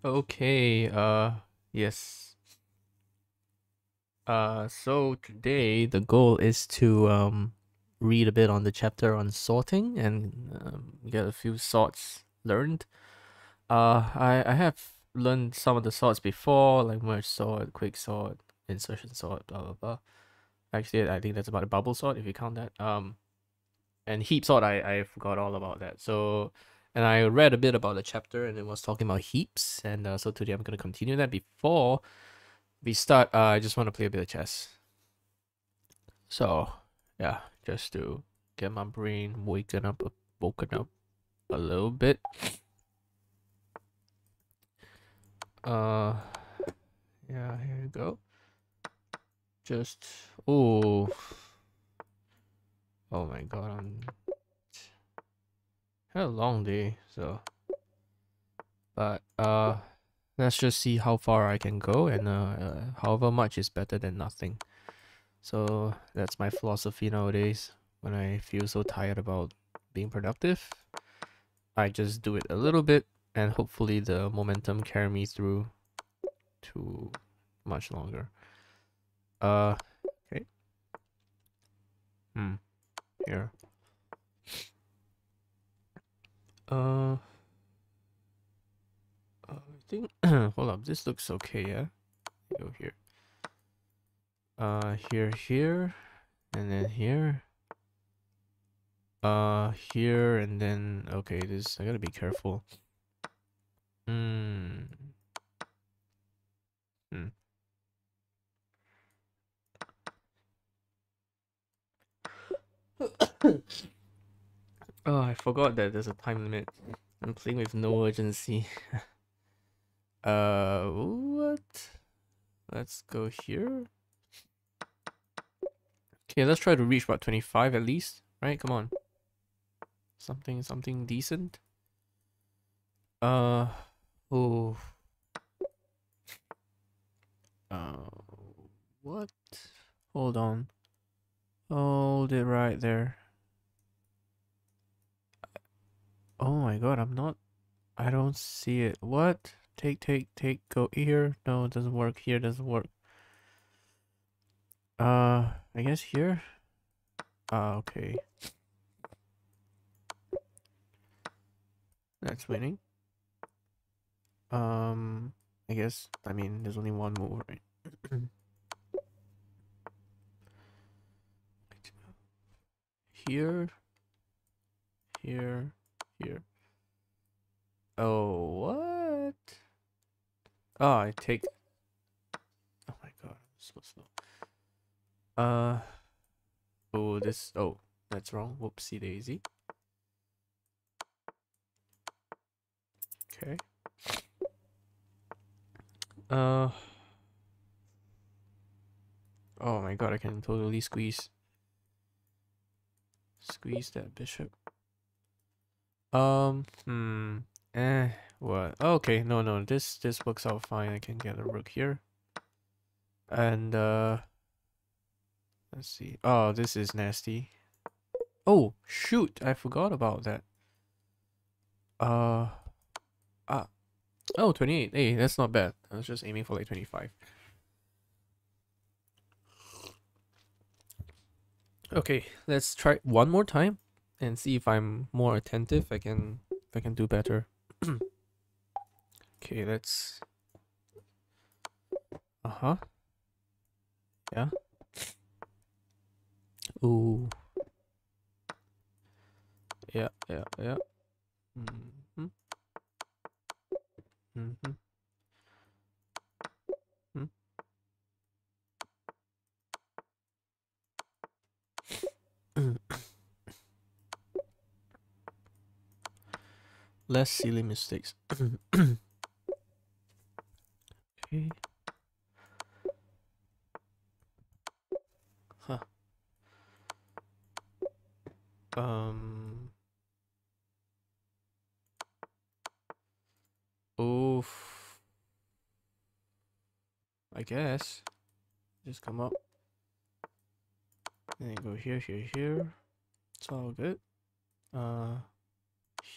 Okay, yes. So today the goal is to read a bit on the chapter on sorting and get a few sorts learned. I have learned some of the sorts before, like merge sort, quick sort, insertion sort, blah blah blah. Actually, I think that's about a bubble sort if you count that. And heap sort, I forgot all about that. So, and I read a bit about the chapter and it was talking about heaps, and so today I'm gonna continue that. Before we start, I just want to play a bit of chess. So, yeah, just to get my brain woken up a little bit. Uh, yeah, here you go. Just oh my god, I'm had a long day, so but let's just see how far I can go, and however much is better than nothing. So that's my philosophy nowadays. When I feel so tired about being productive, I just do it a little bit, and hopefully the momentum carry me through to much longer. Okay. Here. Uh, I think. Hold up. This looks okay. Yeah. Go here. Here, and then here. Here, and then okay. This I gotta be careful. Hmm. Hmm. Oh, I forgot that there's a time limit. I'm playing with no urgency. What? Let's go here. Okay, let's try to reach about 25 at least, right? Come on. Something decent. Oh. Uh, what? Hold on. Hold it right there. Oh my god, I don't see it. What? Take, go here. No, it doesn't work. Here doesn't work. I guess here? Okay. That's winning. I guess, I mean, there's only one move, right? Here, here, here. Oh, what? Oh, I take. Oh my god, I'm so slow. Oh, this. Oh, that's wrong. Whoopsie daisy. Okay. Uh. Oh my god, I can totally squeeze that bishop. Eh. What? Oh, okay. No. This works out fine. I can get a rook here. And let's see. Oh, this is nasty. Oh, shoot. I forgot about that. Uh, oh, 28. Hey, that's not bad. I was just aiming for like 25. Okay, let's try one more time and see if I'm more attentive. If I can do better. Okay, let's. Uh-huh. Yeah. Ooh. Yeah. Mm-hmm. Mm-hmm. Less silly mistakes. Okay. Huh. Oof. I guess. Just come up. And then go here. It's all good.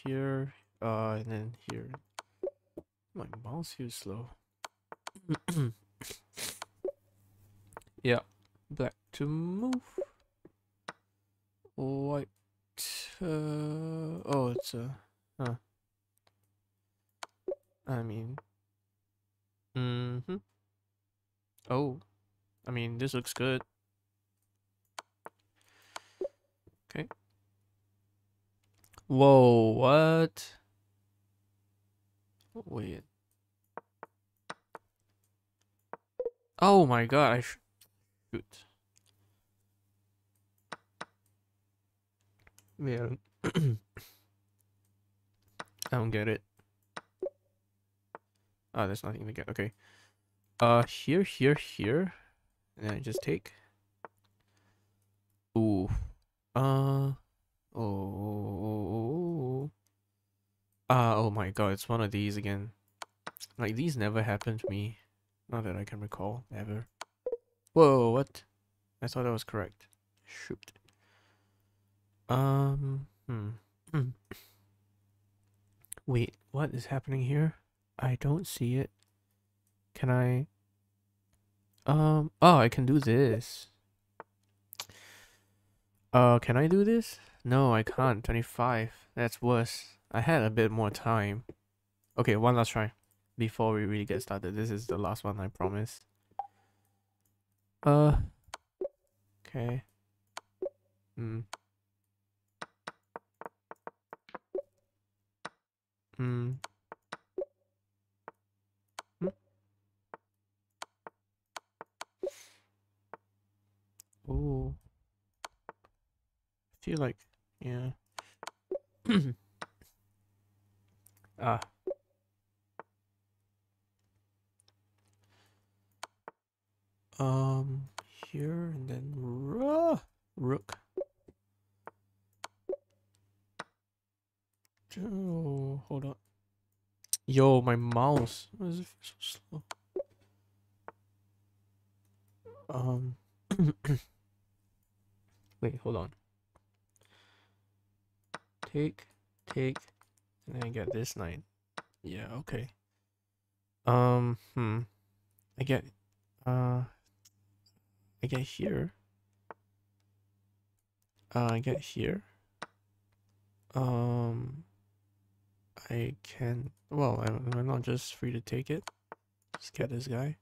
Here. And then here. My mouse feels slow. Yeah. Black to move. White. Oh, it's a. I mean. Oh, I mean, this looks good. Okay. Whoa, what? Wait. Oh my god, I shoot. Yeah. I don't get it. Oh, there's nothing to get. Okay. Here, here, here. And then I just take. Ooh. Oh. Oh my god, it's one of these again. Like, these never happened to me. Not that I can recall, ever. Whoa, what? I thought that was correct. Shoot. Wait, what is happening here? I don't see it. Can I? Oh, I can do this. Can I do this? No, I can't. 25. That's worse. I had a bit more time. Okay, one last try before we really get started. This is the last one, I promise. Okay. Oh. I feel like, yeah. Here and then rook. Oh, hold on. Yo, my mouse. Why is it so slow? Wait, hold on. Take, and then I get this knight. Yeah, okay. I get here. I get here. I can. Well, I'm not just free to take it. Just get this guy.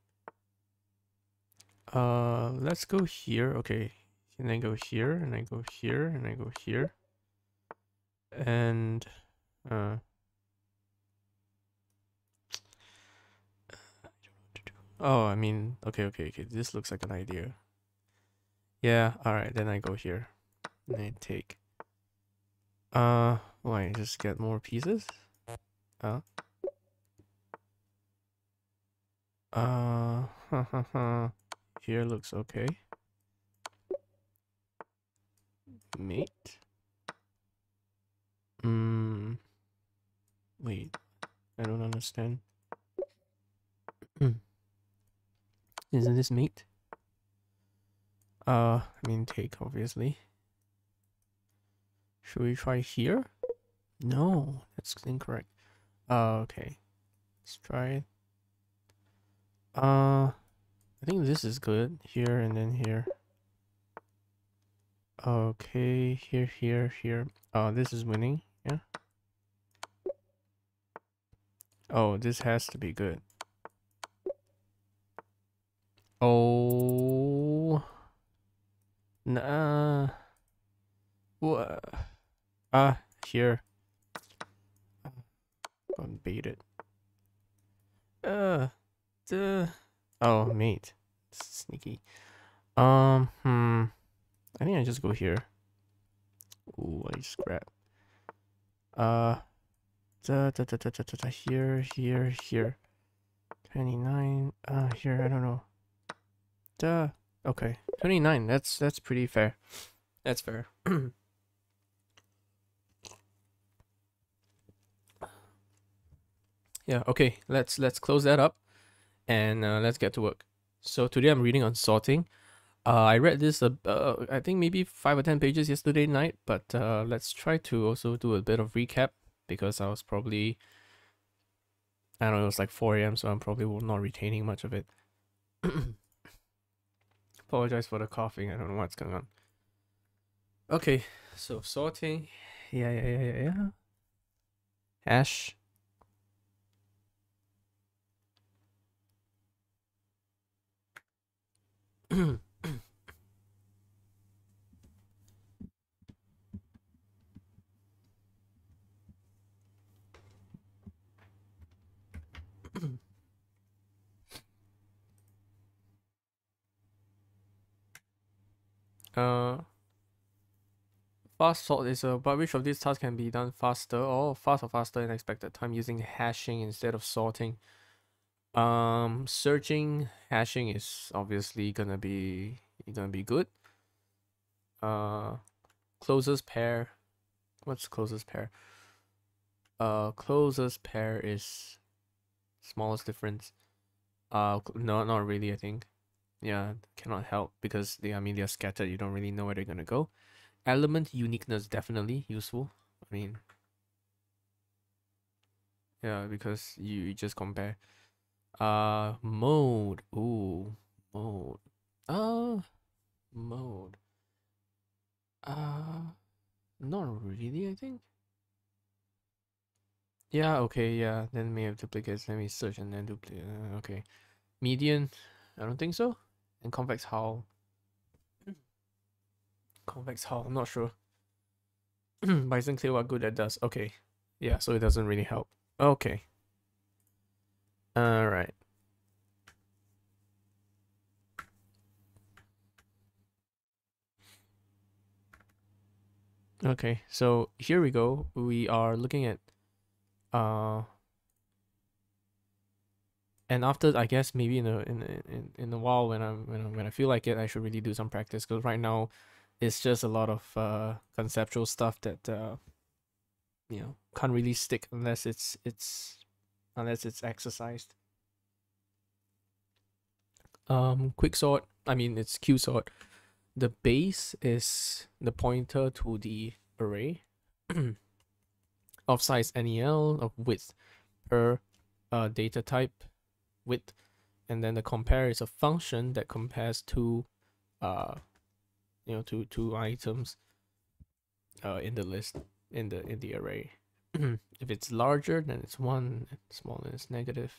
Let's go here. Okay, and then go here, and I go here, and I go here, and I don't know what to do. Oh, I mean, okay. This looks like an idea. Yeah. All right. Then I go here, and I take. Why? Just get more pieces. Here looks okay. Mate. Wait. I don't understand. Isn't this mate? I mean take, obviously. Should we try here? No, that's incorrect. Okay. Let's try it. I think this is good. Here and then here. Okay, here. Oh, this is winning, yeah. Oh, this has to be good. Oh. Nah. What? Here. Gonna bait it. Oh, mate. Sneaky. I think I just go here. Ooh, I just grab. Here. 29. Here, I don't know. Okay. 29. That's pretty fair. That's fair. Yeah, okay. Let's close that up and let's get to work. So today I'm reading on sorting. I read this I think maybe 5 or 10 pages yesterday night, but let's try to also do a bit of recap because I was probably I don't know, it was like 4 a.m., so I'm probably not retaining much of it. Apologize for the coughing. I don't know what's going on. Okay, so sorting. Yeah. Hash. uh, Fast sort is by which of these tasks can be done faster or faster than expected time using hashing instead of sorting. Searching hashing is obviously gonna be good. Closest pair. What's closest pair? Closest pair is smallest difference. No, not really. I think. Yeah, cannot help because they're scattered. You don't really know where they're gonna go. Element uniqueness definitely useful. I mean, yeah, because you just compare. Mode. Ooh, mode. Uh, mode. Uh, Not really, I think. Yeah, okay, yeah. Then may have duplicates. Let me search and then duplicate. Okay. Median. I don't think so. And convex hull. Convex hull. I'm not sure. But isn't clear what good that does. Okay. Yeah, so it doesn't really help. Okay. Alright. Okay, so here we go. We are looking at and after I guess maybe in a while when I feel like it, I should really do some practice because right now it's just a lot of conceptual stuff that can't really stick unless it's exercised. Quick sort. I mean it's Q sort. The base is the pointer to the array of size NEL of width per data type width, and then the compare is a function that compares two two items in the list in the array. If it's larger then it's 1, smaller than it's negative,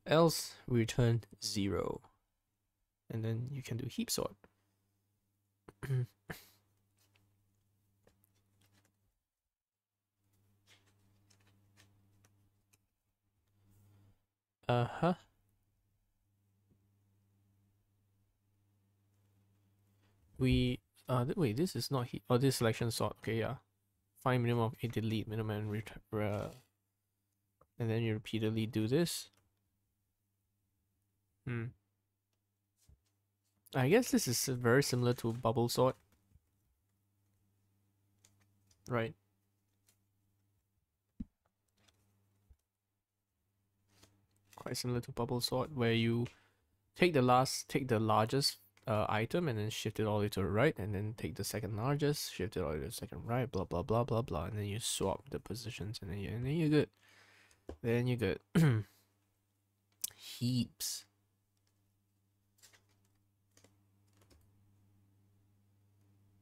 else we return 0, and then you can do heap sort. Uh-huh. We wait, this is not heap. Oh, this selection sort. Okay, yeah. Find minimum of a delete minimum and return, and then you repeatedly do this. I guess this is very similar to bubble sort, right? Quite similar to bubble sort, where you take the largest item and then shift it all the way to the right, and then take the second largest, shift it all the way to the second right, blah blah blah blah blah, and then you swap the positions, and then you're good. Then you're good. Heaps.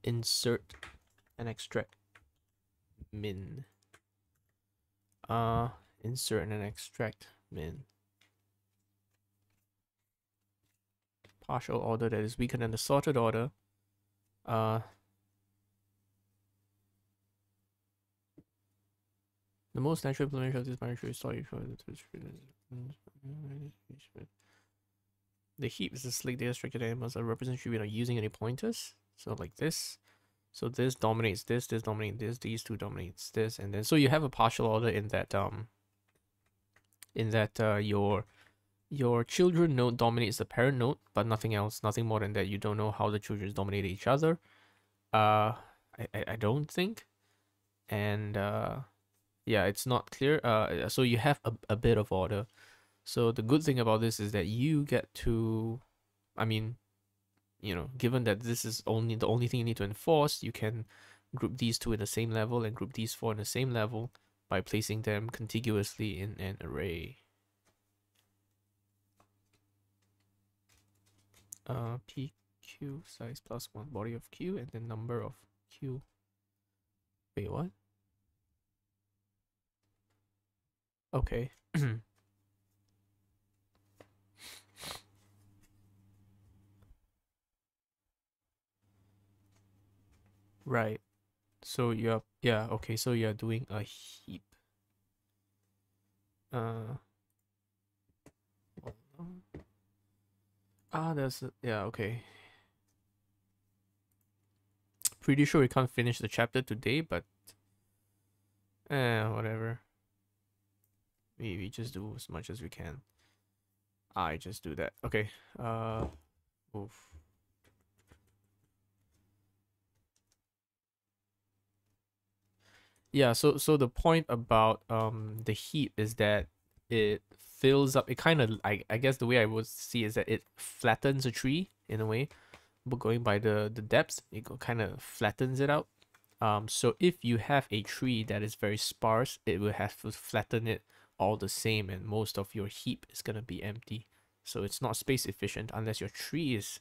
Insert and extract min. Insert and extract min. Partial order that is weaker than the sorted order. The most natural implementation of this binary is sorry for the heap is a slick data structure that animals are represented without using any pointers. So like this. So this dominates this dominates this, these two dominates this, and then so you have a partial order in that your children node dominates the parent node, but nothing else, nothing more than that. You don't know how the children dominate each other. I don't think. And yeah, it's not clear. So you have a bit of order. So the good thing about this is that you get to, I mean, given that this is the only thing you need to enforce, you can group these two in the same level and group these four in the same level. by placing them contiguously in an array. PQ size plus 1 body of Q and then number of Q. Wait, what? Okay. Right. So you're, yeah, okay, so you're doing a heap. There's yeah, okay. Pretty sure we can't finish the chapter today, but whatever. We just do as much as we can. I just do that. Okay. Oof. Yeah, so the point about the heap is that it fills up, it kind of, I guess the way I would see is that it flattens a tree in a way, but going by the depths, it kind of flattens it out. So if you have a tree that is very sparse, it will have to flatten it all the same, and most of your heap is gonna be empty. So it's not space efficient unless your tree is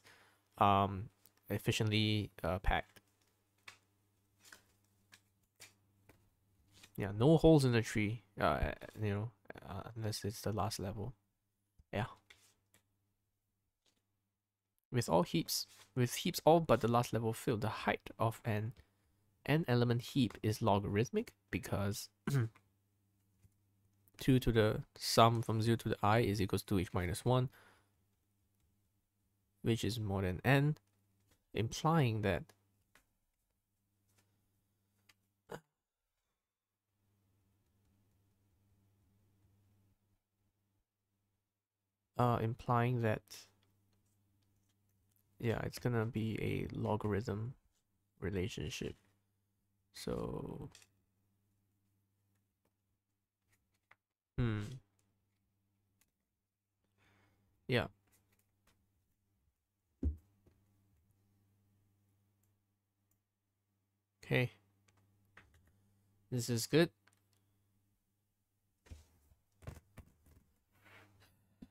efficiently packed. Yeah, no holes in the tree. Unless it's the last level. Yeah. With heaps all but the last level filled, the height of an n-element heap is logarithmic because 2 to the sum from 0 to the I is equals to h minus 1, which is more than n, implying that yeah, it's gonna be a logarithm relationship. So yeah. Okay. This is good.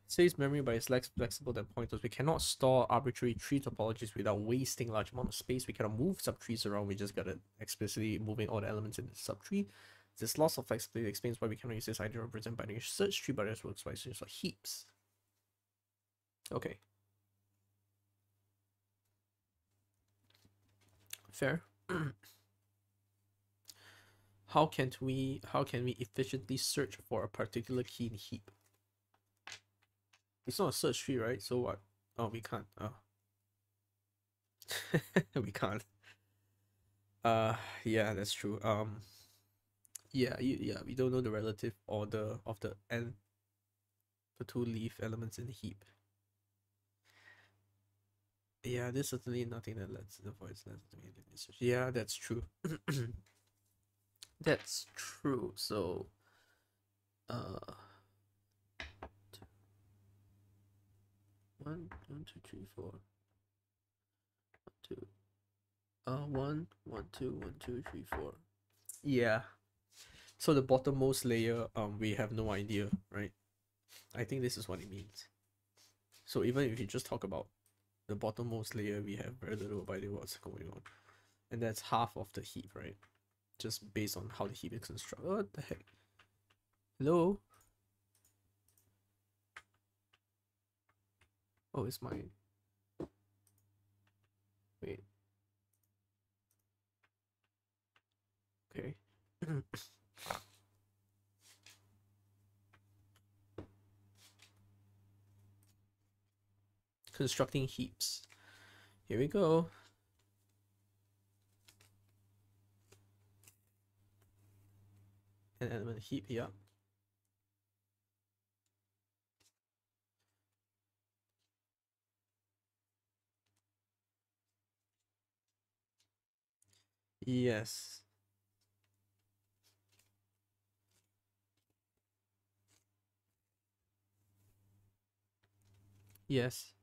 Saves memory but is less flexible than pointers. We cannot store arbitrary tree topologies without wasting large amount of space. We cannot move subtrees around. We just gotta explicitly moving all the elements in the subtree. This loss of flexibility explains why we cannot use this idea to represent binary search tree, but it works by use of heaps. Okay. Fair. How can we efficiently search for a particular key in heap? It's not a search tree, right? So what? Oh, we can't. Oh. We can't. Yeah, that's true. Yeah, we don't know the relative order of the two leaf elements in the heap. Yeah, there's certainly nothing that lets the voice less to me. Yeah, that's true. That's true. So, one, 2, 3, 4, 2. 1, 1, 2, 1, 2, 3, 4. Yeah. So the bottommost layer, we have no idea, right? I think this is what it means. So even if you just talk about the bottommost layer, we have very little idea what's going on, and that's half of the heap, right? Just based on how the heap is constructed. What the heck? Hello? Oh, it's my... Wait. Okay. Constructing heaps. Here we go. An element heap, yeah. Yes. Yes.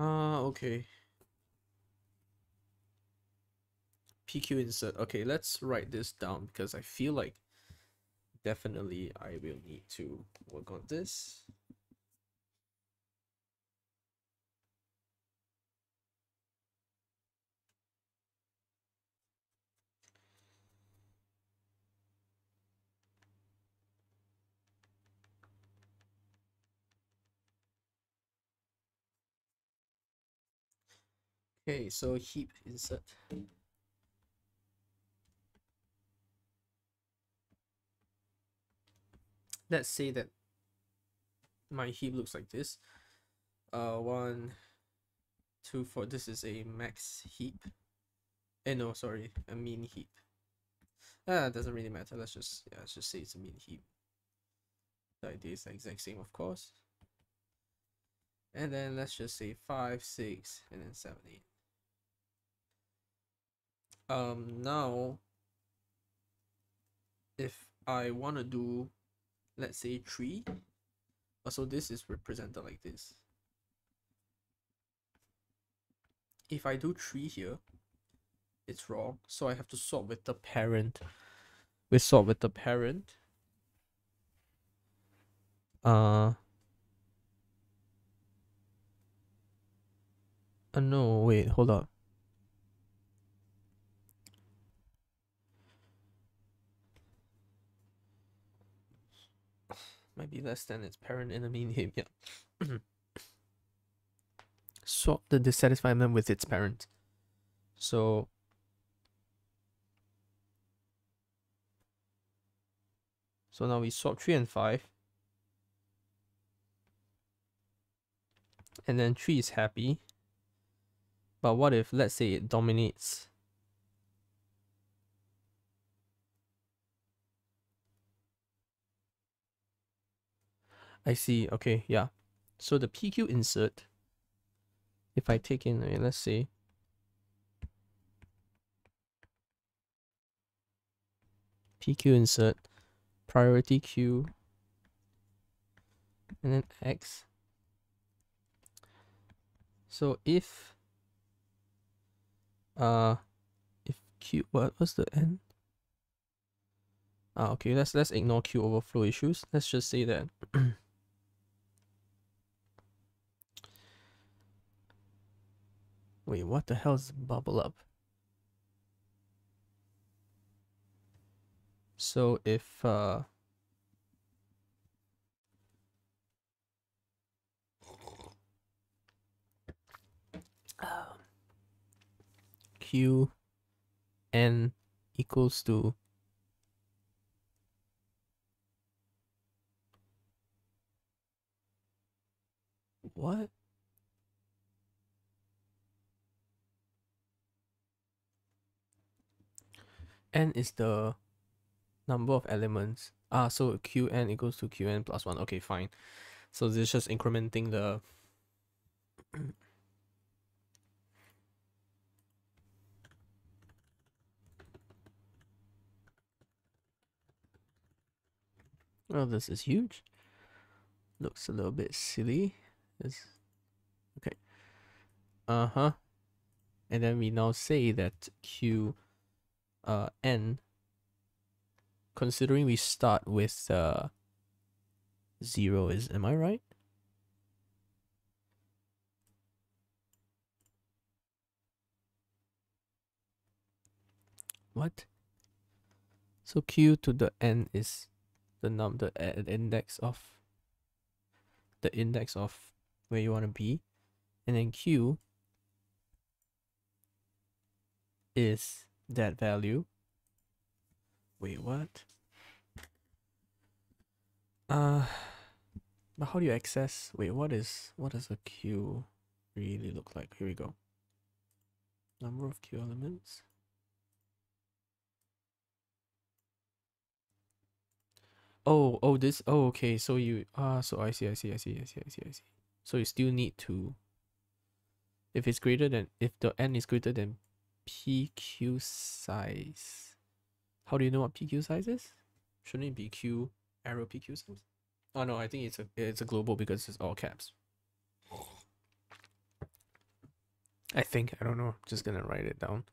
Okay. PQ insert. Okay, let's write this down because I feel like definitely I will need to work on this. Okay, so heap insert. Let's say that my heap looks like this. 1, 2, 4. This is a max heap. No, sorry, a mean heap. It doesn't really matter. Let's just say it's a mean heap. The idea is the exact same, of course. And then let's just say 5, 6, and then 7, 8. Now if I want to do, let's say 3, so this is represented like this. If I do 3 here, it's wrong, so I have to sort with the parent. We sort with the parent. No, wait, hold up. Might be less than its parent in a mean heap, yeah. Swap the dissatisfied element with its parent. So now we swap 3 and 5. And then 3 is happy. But what if, let's say, it dominates? I see, okay, yeah. So the PQ insert, if I take in, let's say, PQ insert, priority Q, and then X. So if Q, what's the N? Okay, let's ignore Q overflow issues. Let's just say that wait, what the hell is bubble up? So if Q N equals to what? N is the number of elements. So Qn equals to Qn plus 1. Okay, fine. So this is just incrementing the well, this is huge. Looks a little bit silly. Okay. And then we now say that Q N, considering we start with 0, am I right? What? So Q to the N is the index of where you want to be, and then Q is that value. Wait, what? But how do you access? Wait, what does a Q really look like? Here we go. Number of Q elements. Okay. So you so I see. So you still need to, if the N is greater than PQ size. How do you know what PQ size is? Shouldn't it be Q arrow PQ size? Oh no, I think it's a global because it's all caps. I think, I don't know, just gonna write it down.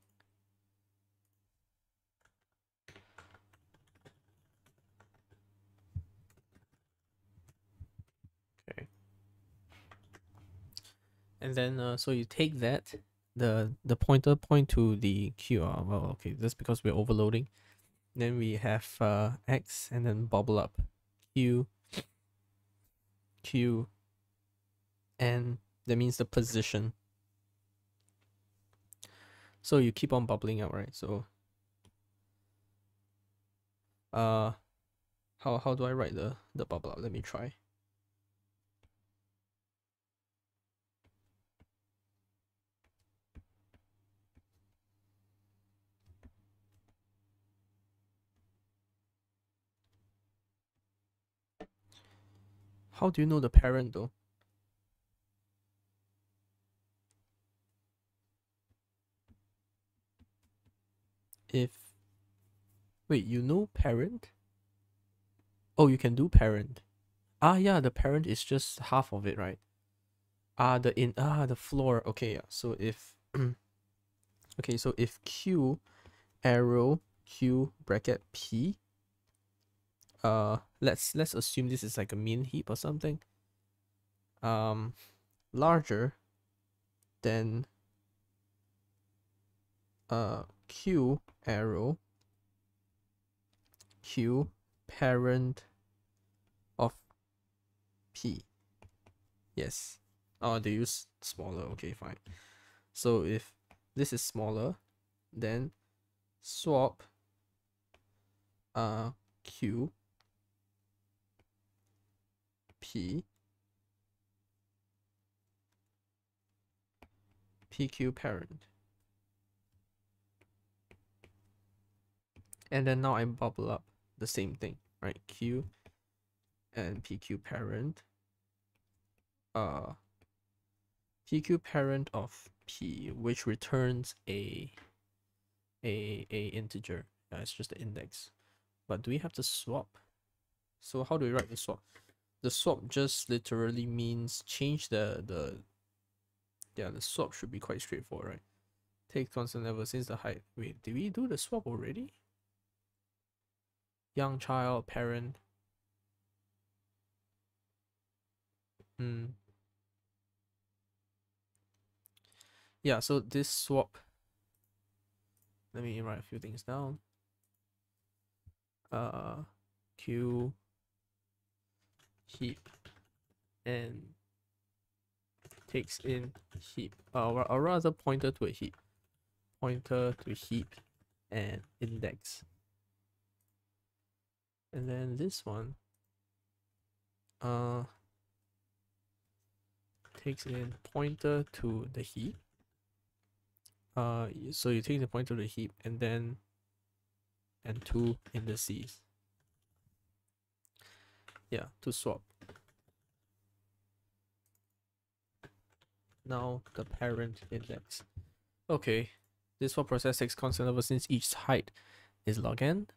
Okay. And then so you take that, the pointer point to the Q. Well, okay, that's because we're overloading. Then we have X and then bubble up Q, Q, and that means the position. So you keep on bubbling up, right? So how do I write the bubble up? Let me try. How do you know the parent though? If wait, you know parent? Oh, you can do parent. Ah, yeah, the parent is just half of it, right? The floor. Okay, yeah. So if okay, so if Q arrow Q bracket P, let's assume this is like a min heap or something. Larger than Q arrow Q parent of P. Yes. Oh, they use smaller. Okay, fine. So if this is smaller, then swap Q P PQ parent. And then now I bubble up the same thing, right? Q and PQ parent. PQ parent of P, which returns a integer. It's just the index. But do we have to swap? So how do we write the swap? The swap just literally means change the swap should be quite straightforward, right? Take constant level since the height. Wait, did we do the swap already? Young child, parent. Yeah, so this swap, let me write a few things down. Q heap and takes in heap, or rather pointer to a heap, pointer to heap and index. And then this one takes in pointer to the heap. So you take the pointer to the heap and then and two indices. Yeah, to swap. Now the parent index. Okay, this swap process takes constant level since each height is log n.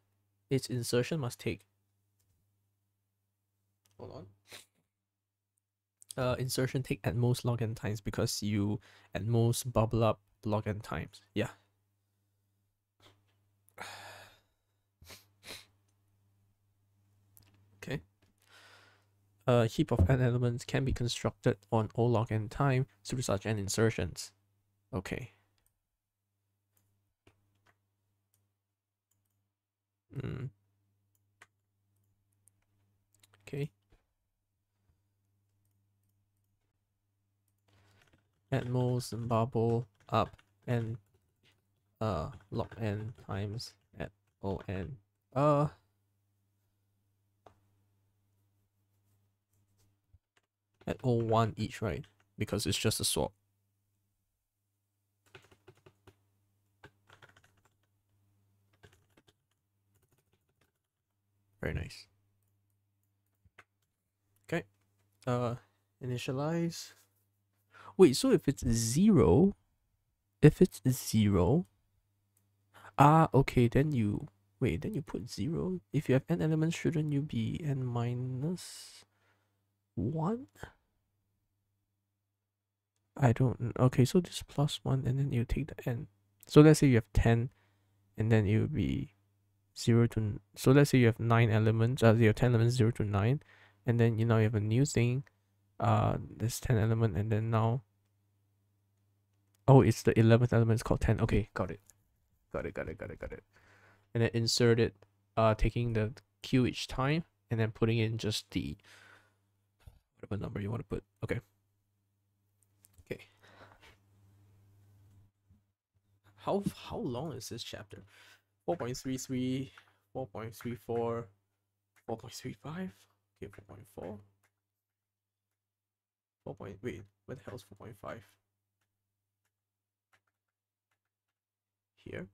Its insertion must take. Hold on. Insertion take at most log n times because you at most bubble up log n times. Yeah. Okay. A heap of n elements can be constructed on O log n time through such n insertions. Okay. Okay. At most bubble up n log n times at O n. At O1 each, right? Because it's just a swap. Very nice. Okay. Initialize. Wait, so if it's zero, okay, then you put zero. If you have n elements, shouldn't you be n minus 1? I don't. Okay, so this plus one, and then you take the n. So let's say you have 10, and then it would be 0 to. So let's say you have 9 elements. You have 10 elements 0 to 9, and then you now you have a new thing. This 10 element, and then now. Oh, it's the 11th element. It's called 10. Okay, got it. Got it. Got it. Got it. Got it. And then insert it. Taking the q each time, and then putting in just the whatever number you want to put. Okay. Okay. How long is this chapter? 4.33, 4.34, 4.35. Okay, 4.4. 4 point, wait, what the hell is 4.5? Here,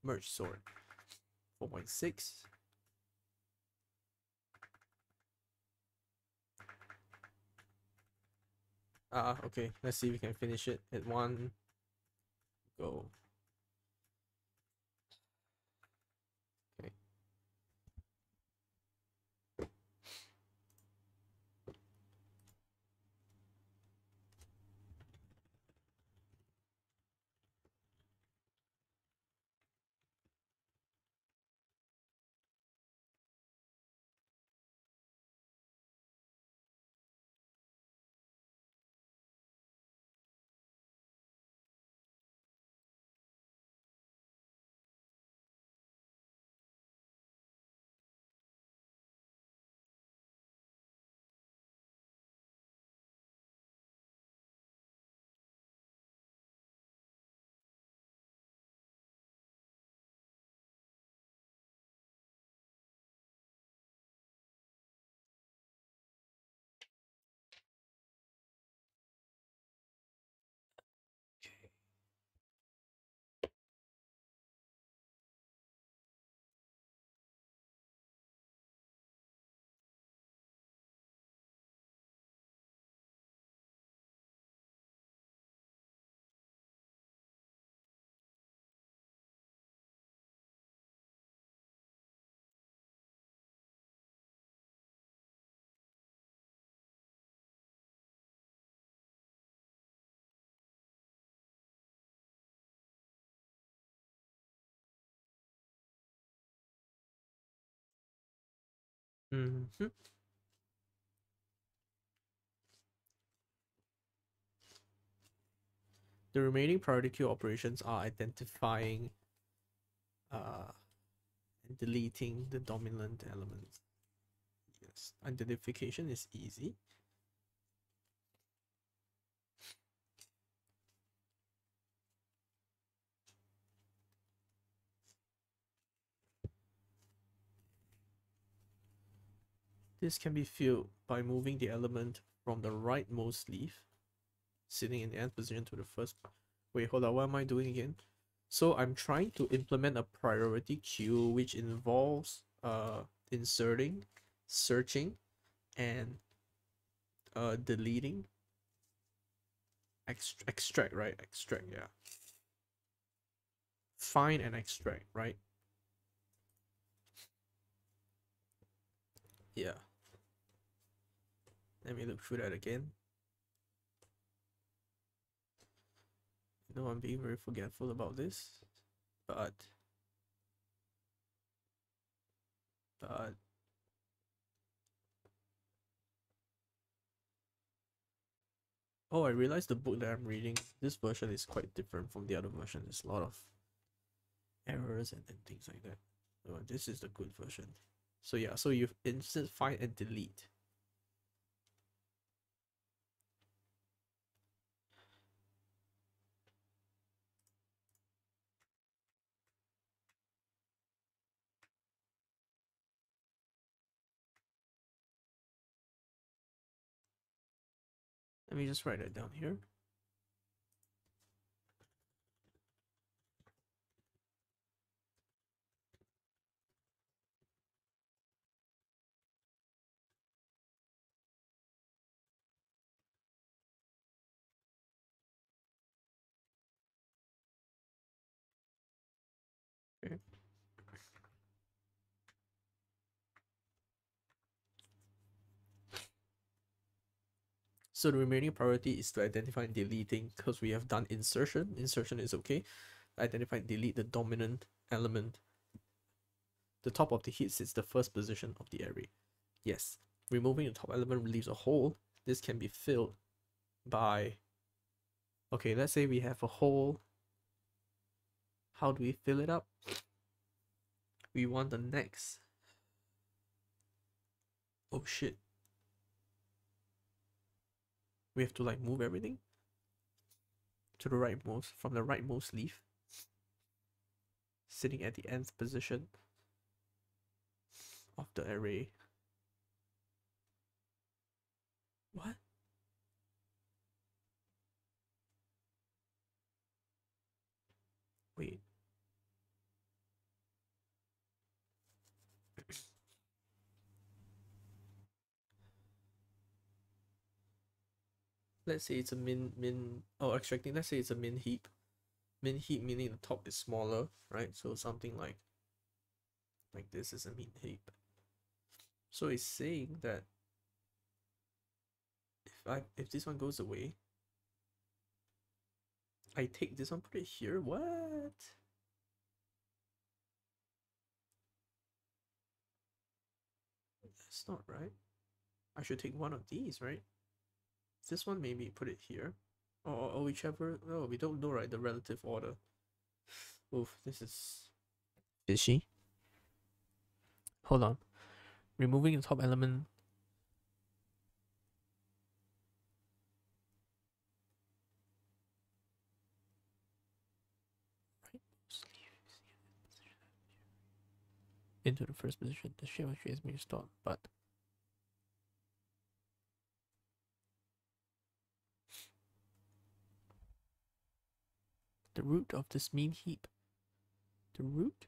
merge sort. 4.6. Okay, let's see if we can finish it at one go. Okay. Mm-hmm. The remaining priority queue operations are identifying uh, and deleting the dominant elements. Yes, identification is easy. This can be filled by moving the element from the rightmost leaf, sitting in the nth position, to the first. Wait, hold on. What am I doing again? So I'm trying to implement a priority queue which involves inserting, searching, and deleting. Extract, right? Extract, yeah. Find and extract, right? Yeah. Let me look through that again. I know I'm being very forgetful about this, but but oh, I realized the book that I'm reading, this version is quite different from the other version. There's a lot of errors and things like that. Oh, this is the good version. So yeah, so you insert, find, and delete. Let me just write that down here. Okay. So the remaining priority is to identify and deleting, because we have done insertion. Insertion is okay. Identify and delete the dominant element. The top of the heap sits the first position of the array. Yes. Removing the top element leaves a hole. This can be filled by, okay, let's say we have a hole. How do we fill it up? We want the next. Oh shit. We have to like move everything to the rightmost, from the rightmost leaf, sitting at the nth position of the array. What? Wait. Let's say it's a extracting, let's say it's a min heap. Min heap meaning the top is smaller, right? So something like this is a min heap. So it's saying that if this one goes away, I take this one, put it here. What? That's not right. I should take one of these, right? This one, maybe put it here, or whichever. No, we don't know, right? The relative order. Oof, this is fishy. Hold on. Removing the top element. Into the first position. The shape of tree has been restored, but the root of this mean heap. The root?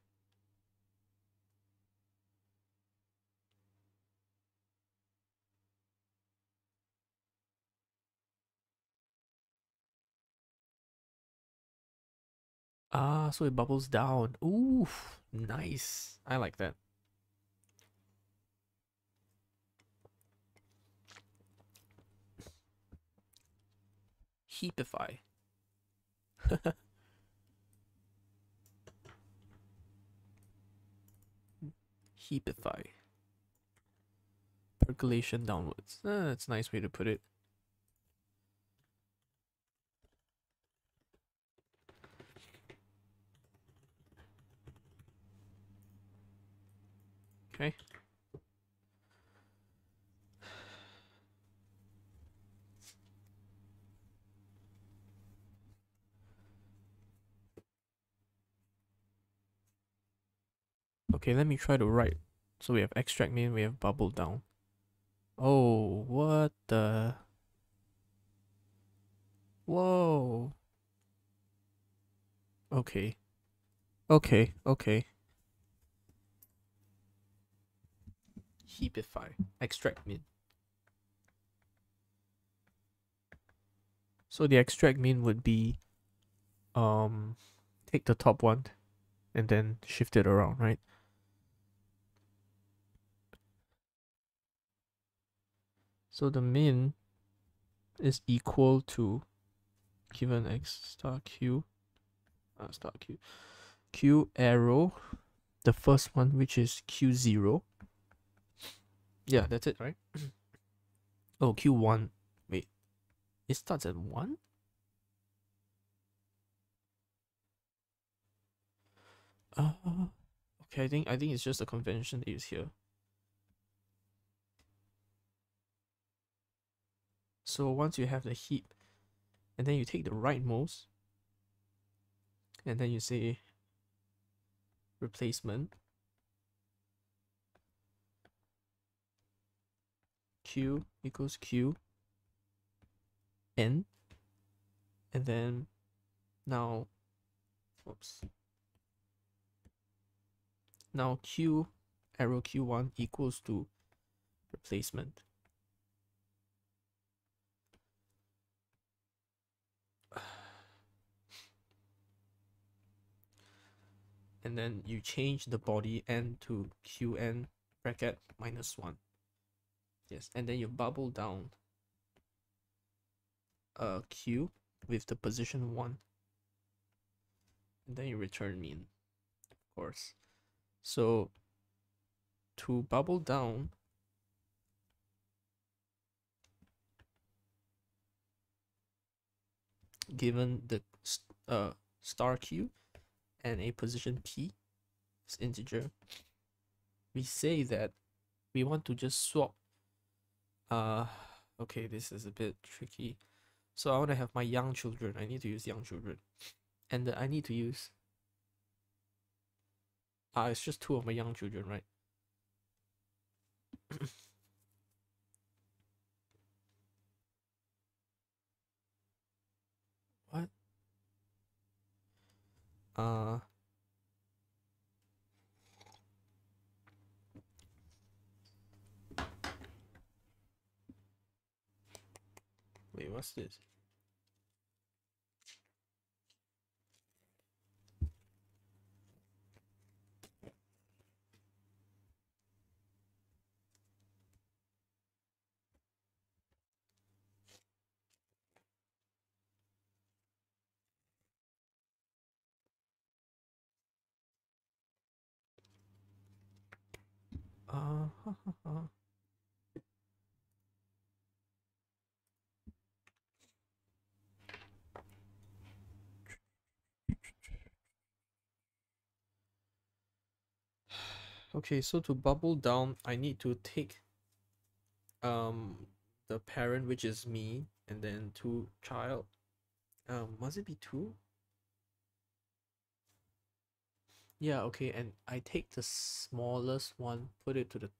Ah, so it bubbles down. Ooh, nice. I like that. Heapify. Heapify. Percolation downwards. That's a nice way to put it. Okay. Okay, let me try to write. So we have extract main, we have bubble down. Oh, what the? Whoa. Okay. Okay, okay. Heapify. Extract min. So the extract min would be take the top one and then shift it around, right? So the min is equal to, given x star q, q arrow, the first one, which is q0. Yeah, that's it, right? Oh, q1. Wait, it starts at 1? Okay, I think it's just a convention that is here. So once you have the heap, and then you take the rightmost, and then you say replacement q equals q n, and then now, oops, now q arrow q1 equals to replacement. And then you change the body n to qn bracket -1. Yes, and then you bubble down Q with the position 1, and then you return mean, of course. So to bubble down, given the star Q and a position P is integer, we say that we want to just swap. Okay, this is a bit tricky. So I want to have my young children. I need to use young children, and I need to use. It's just two of my young children, right? What? Uh. Wait, what's this? Uh. Okay, so to bubble down, I need to take the parent, which is me, and then two child. Must it be two? Yeah, okay, and I take the smallest one, put it to the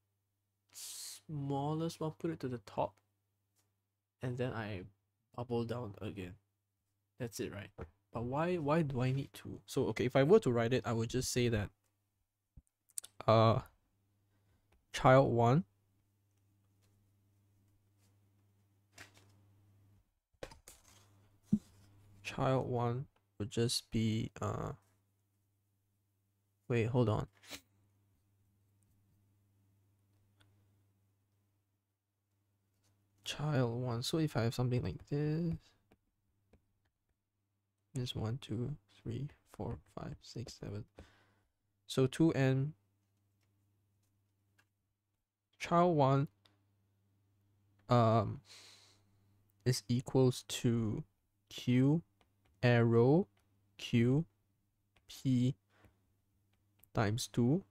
smallest one, put it to the top, and then I bubble down again. That's it, right? But why do I need to? So okay, if I were to write it, I would just say that uh child 1 would just be wait, hold on. Child 1. So if I have something like this 1, 2, 3, 4, 5, 6, 7. So 2n child 1 is equals to q arrow q p times 2.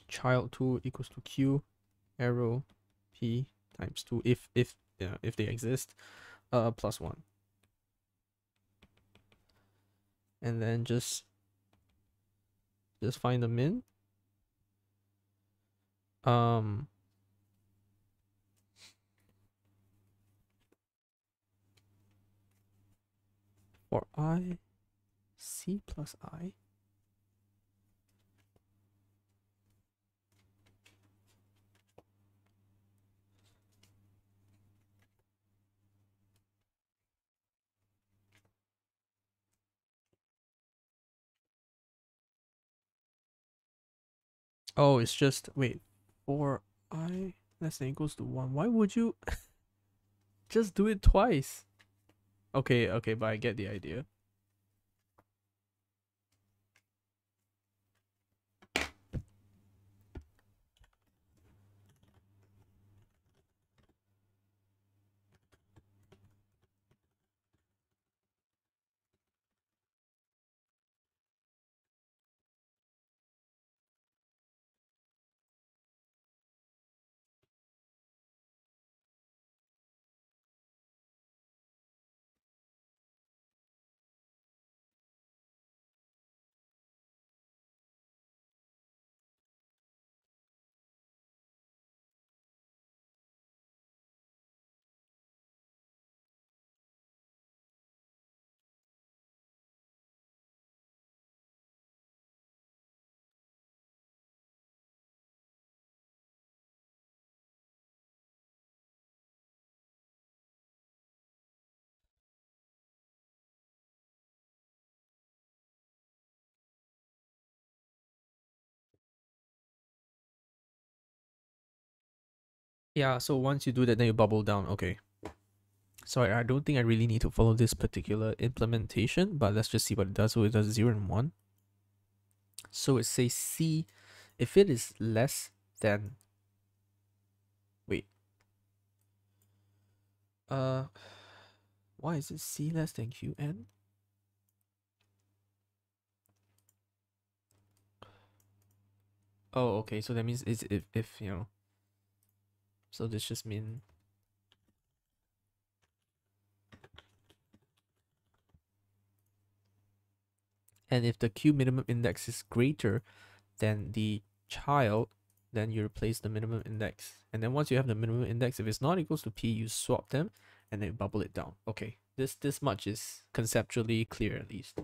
Child 2 equals to q arrow p times 2 if they exist, plus 1. And then just find the min. For I, c plus I. Oh, it's just, wait, for I less than equals to 1. Why would you just do it twice? Okay, but I get the idea. Yeah, so once you do that, then you bubble down. Okay. Sorry, I don't think I really need to follow this particular implementation, but let's just see what it does. So it does 0 and 1. So it says C, if it is less than, wait, uh, why is it C less than QN? Oh, okay, so that means it's if you know, so this just means, and if the Q minimum index is greater than the child, then you replace the minimum index. And then once you have the minimum index, if it's not equals to P, you swap them and then bubble it down. Okay, this much is conceptually clear at least.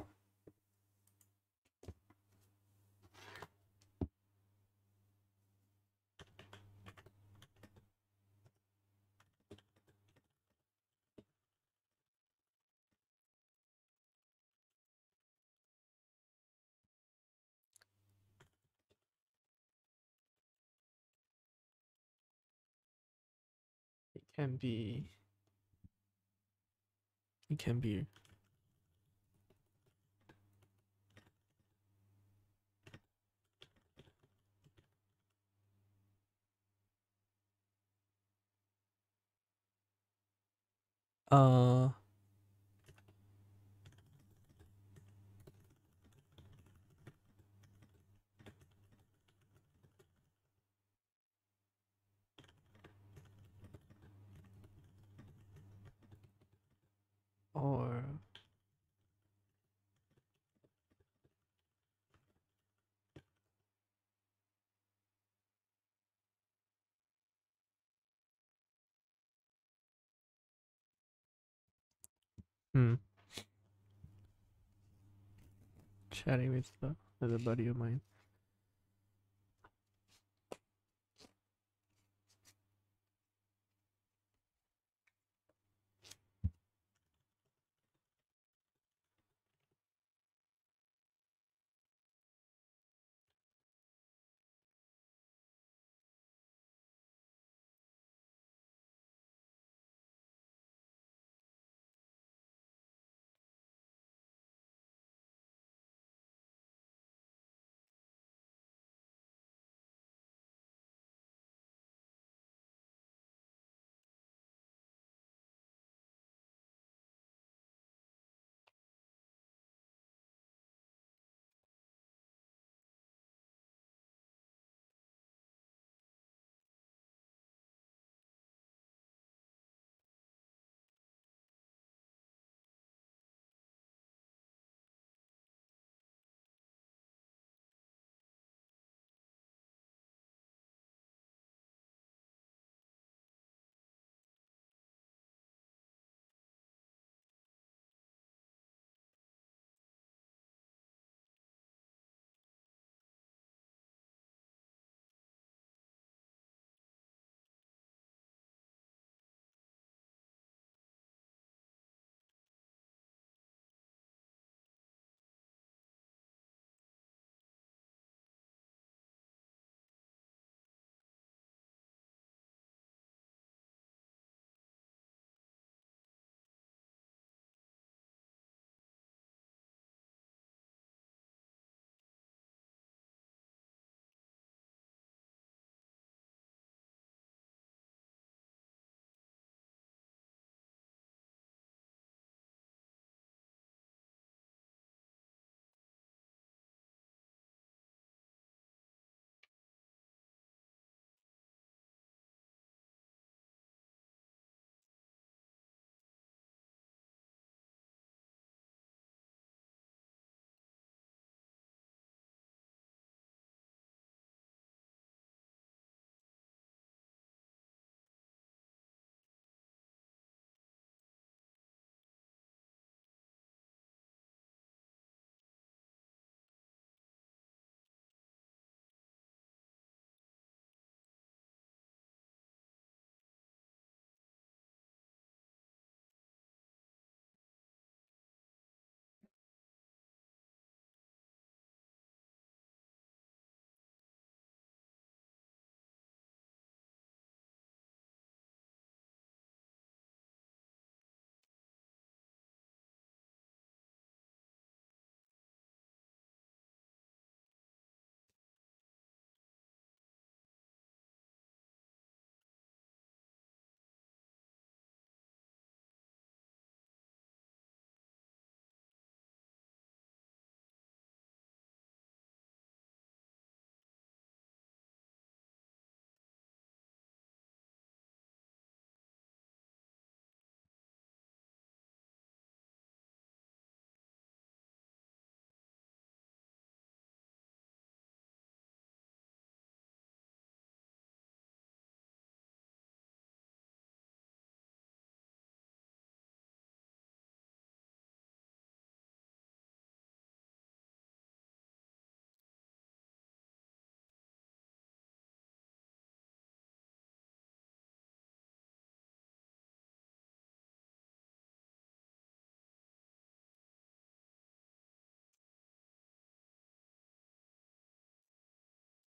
It can be, it can be, uh, or, hmm, chatting with a buddy of mine.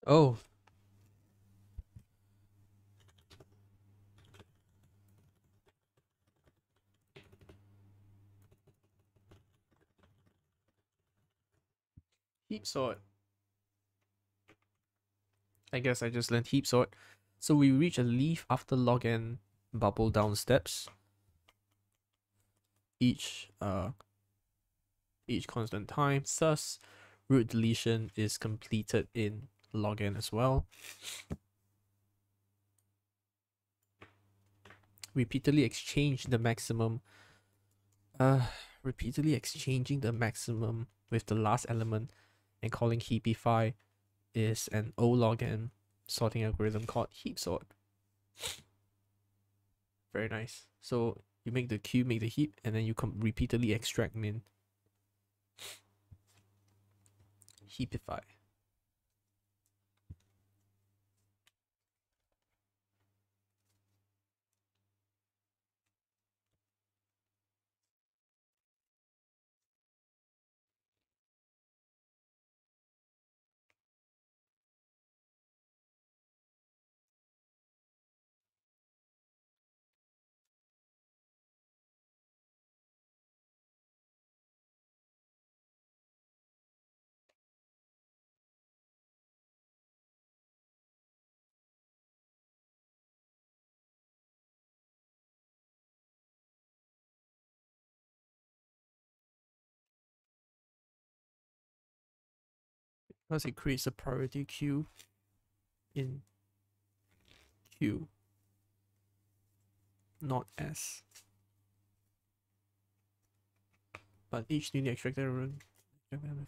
Oh, heap sort. I guess I just learned heap sort. So we reach a leaf after log n bubble down steps. Each constant time. Thus, root deletion is completed in log n as well. Repeatedly exchange the maximum. Repeatedly exchanging the maximum with the last element and calling heapify is an O log n sorting algorithm called heap sort. Very nice. So you make the queue, make the heap, and then you repeatedly extract min. Heapify. Because it creates a priority queue in queue, not S. But each newly extracted element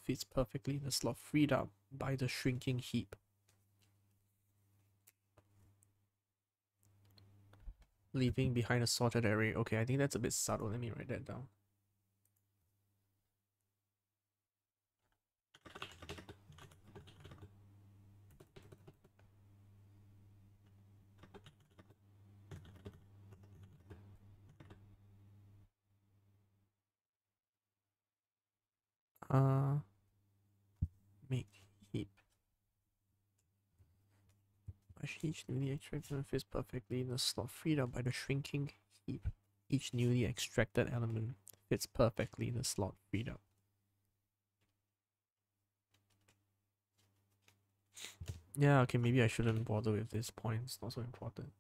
fits perfectly in the slot freed up by the shrinking heap. Leaving behind a sorted array. Okay, I think that's a bit subtle. Let me write that down. Make heap. Each newly extracted element fits perfectly in the slot freed up by the shrinking heap. Each newly extracted element fits perfectly in the slot freed up. Yeah, okay, maybe I shouldn't bother with this point. It's not so important.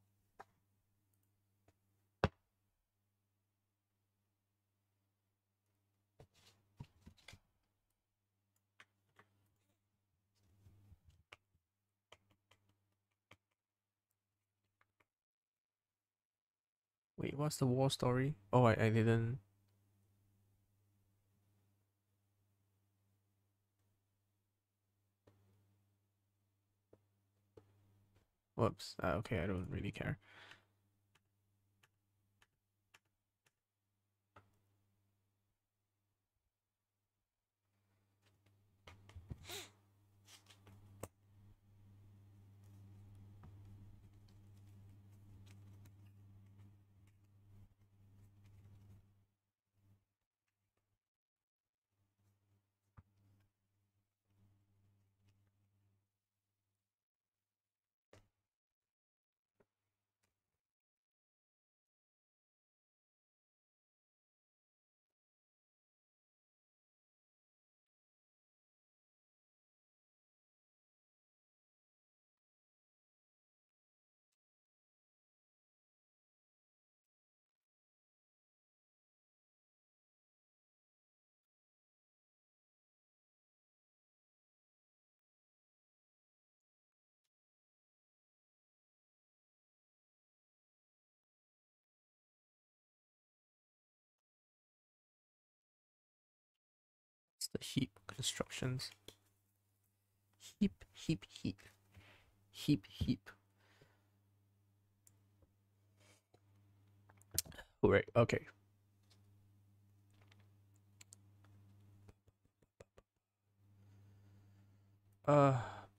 Wait, what's the war story? Oh, I didn't. Whoops. Okay, I don't really care. It's the heap constructions. Heap, heap, heap. Heap, heap. Alright, okay.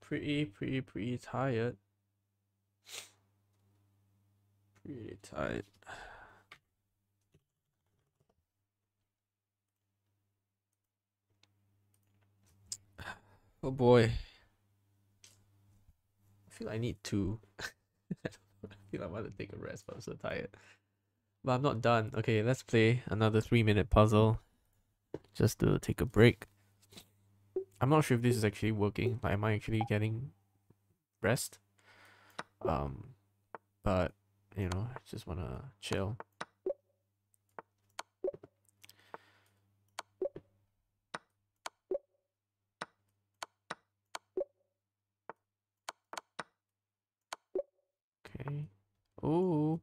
Pretty tired. Pretty tired. Oh boy. feel I need to. I feel I want to take a rest, but I'm so tired. But I'm not done. Okay, let's play another 3-minute puzzle just to take a break. I'm not sure if this is actually working. Like, am I actually getting rest? But you know, I just wanna chill. Okay. Oh.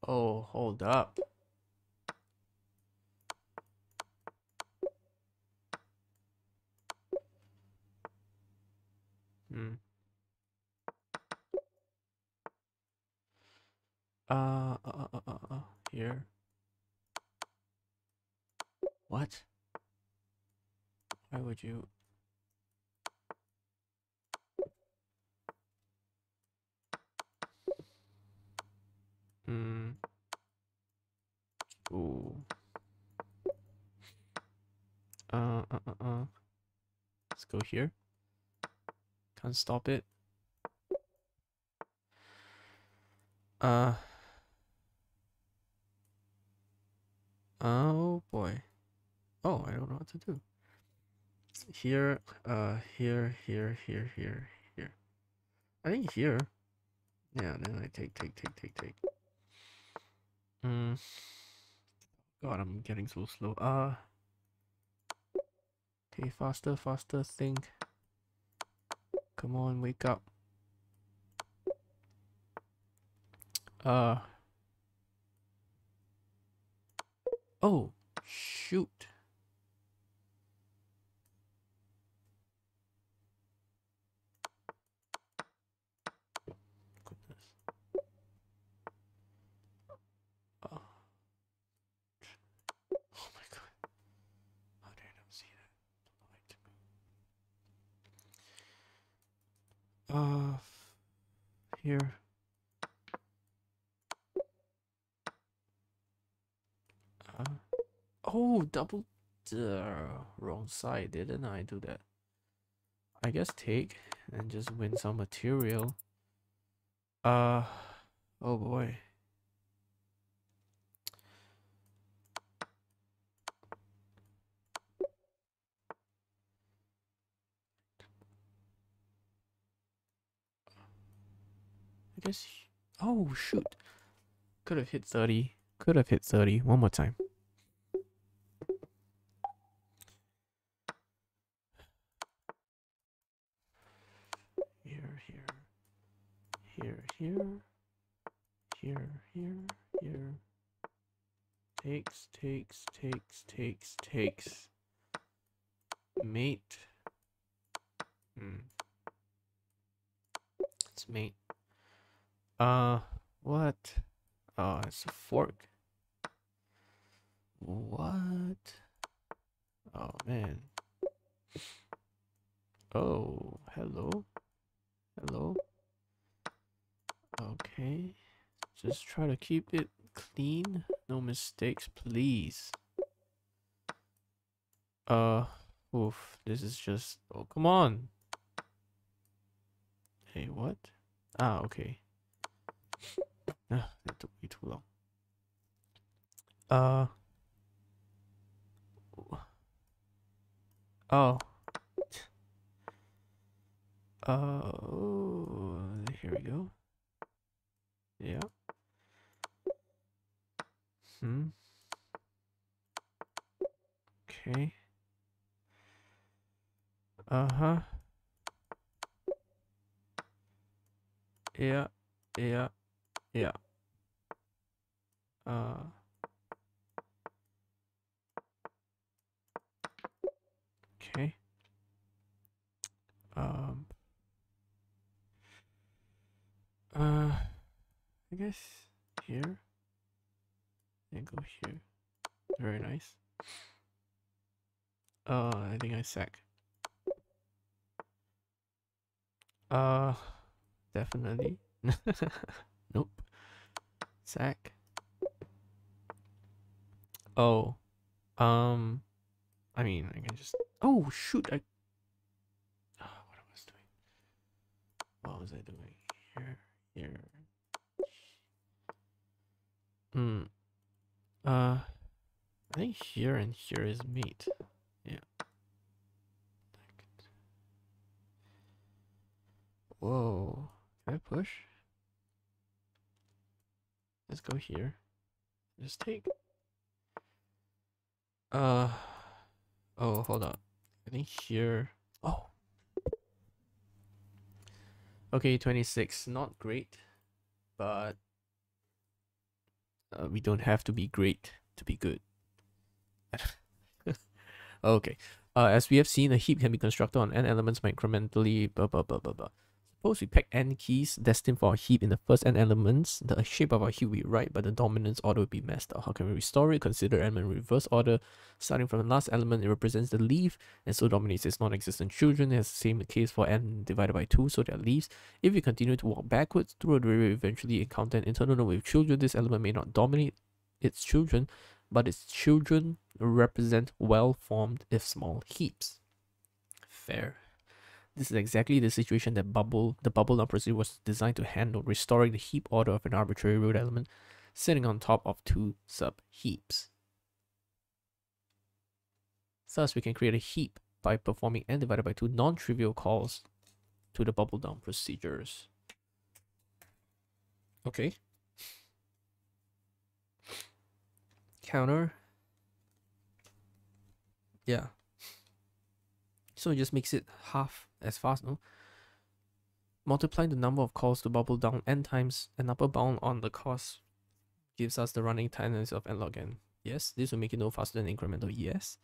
Oh, hold up. Hmm. Here. What? Why would you? Hmm. Ooh. Let's go here. Can't stop it. Oh boy. Oh, I don't know what to do. Here, here. I think here. Yeah, then I take. God, I'm getting so slow. Okay, faster, think. Come on, wake up. Oh, shoot. Goodness. Oh. Oh my god. How did I not see that? Here. Oh, double. Wrong side. Didn't I do that? I guess take and just win some material. Oh boy. I guess. Oh shoot. Could have hit 30. Could have hit 30. One more time. Here. Takes. Mate. It's mate. What? Oh, it's a fork. What? Oh man. Oh, hello. Okay. Just try to keep it clean. No mistakes, please. Oof. This is just. Oh, come on. Hey, what? Ah, okay. That took me too long. Oh. Here we go. Yeah. Okay. Uh-huh. Yeah. Okay. I guess here. And go here. Very nice. I think I sack. That definitely. Nope. Sack. Oh, I mean, I can just. Oh shoot! What I was doing? What was I doing? Here. Hmm. I think here and here is meat. Yeah. Whoa. Can I push? Let's go here. Just take. Oh, hold on. I think here. Oh. Okay, 26. Not great, but we don't have to be great to be good. Okay. As we have seen, a heap can be constructed on n elements by incrementally blah blah blah blah blah. Suppose we pack n keys destined for a heap in the first n elements, the shape of our heap will be right, but the dominance order will be messed up. How can we restore it? Consider element reverse order. Starting from the last element, it represents the leaf, and so dominates its non-existent children. It has the same case for n divided by 2, so they are leaves. If we continue to walk backwards through a array, we eventually encounter an internal node with children. This element may not dominate its children, but its children represent well-formed, if small, heaps. Fair. This is exactly the situation that the bubble down procedure was designed to handle, restoring the heap order of an arbitrary root element sitting on top of two sub-heaps. Thus, we can create a heap by performing n divided by 2 non-trivial calls to the bubble down procedures. Okay. Counter. Yeah. So it just makes it half as fast, no? Multiplying the number of calls to bubble down n times an upper bound on the cost gives us the running timelines of n log n. Yes, this will make it no faster than incremental, yes.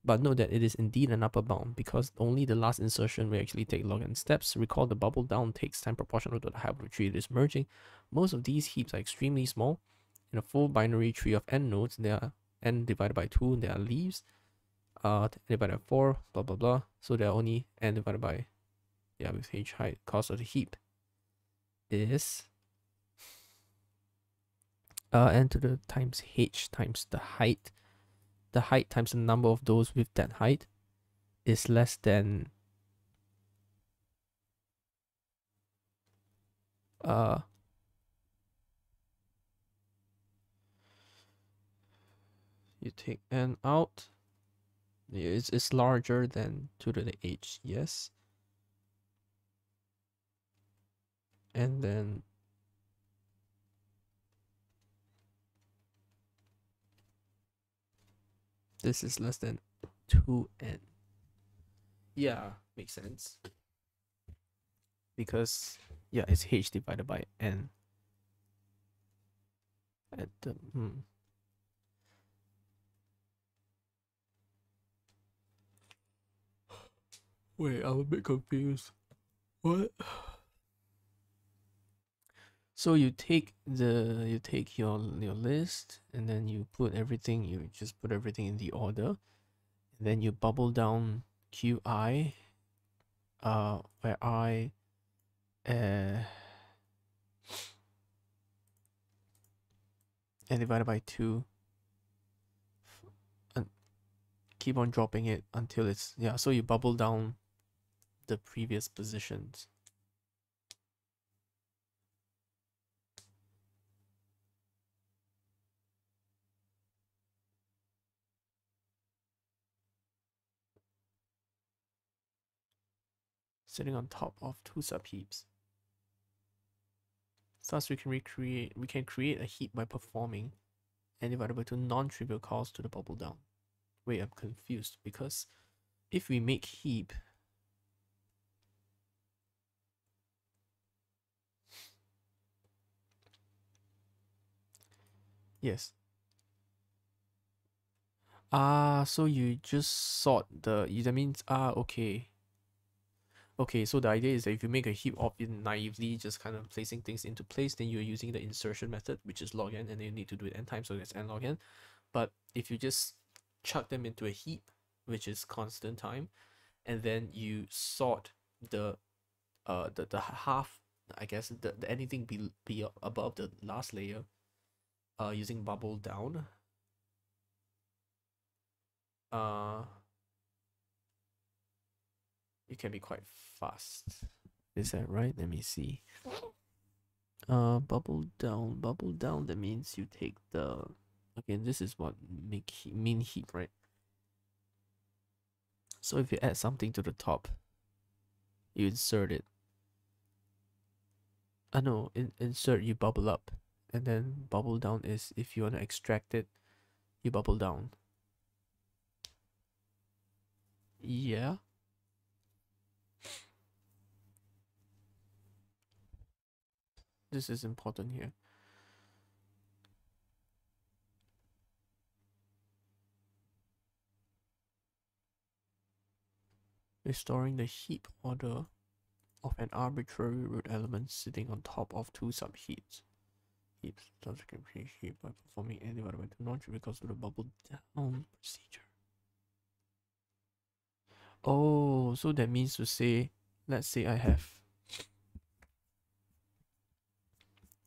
But note that it is indeed an upper bound because only the last insertion will actually take log n steps. Recall the bubble down takes time proportional to the height of the tree it is merging. Most of these heaps are extremely small. In a full binary tree of n nodes, there are n divided by 2, there are leaves. Divided by 4, blah blah blah. So there are only n divided by, yeah, with h height, cost of the heap is n to the times h times the height times the number of those with that height is less than you take n out, it's larger than 2 to the h, yes, and then this is less than 2n. Yeah, makes sense. Because, yeah, it's h divided by n. At the, Wait, I'm a bit confused. What? So you take your list and then you just put everything in the order. And then you bubble down qi, where I n divided by 2, and keep on dropping it until it's, yeah, so you bubble down the previous positions. Sitting on top of two subheaps. Thus we can create a heap by performing n divided by 2 non-trivial calls to the bubble down. Wait, I'm confused because if we make heap, yes. So you just sort that means, okay. Okay, so the idea is that if you make a heap of it naively, just kind of placing things into place, then you're using the insertion method, which is log n, and then you need to do it n times, so that's n log n. But if you just chuck them into a heap, which is constant time, and then you sort the half I guess anything be above the last layer using bubble down. It can be quite fast. Is that right? Let me see. Bubble down, that means you take the, again, this is what mean heap, right? So if you add something to the top, you insert it. No, insert, you bubble up, and then bubble down is if you want to extract it, you bubble down. Yeah. This is important here. Restoring the heap order of an arbitrary root element sitting on top of two subheaps. Heaps subsequent heap by performing any divided by two non-trivial equals to the bubble down procedure. Oh, so that means to say, let's say I have,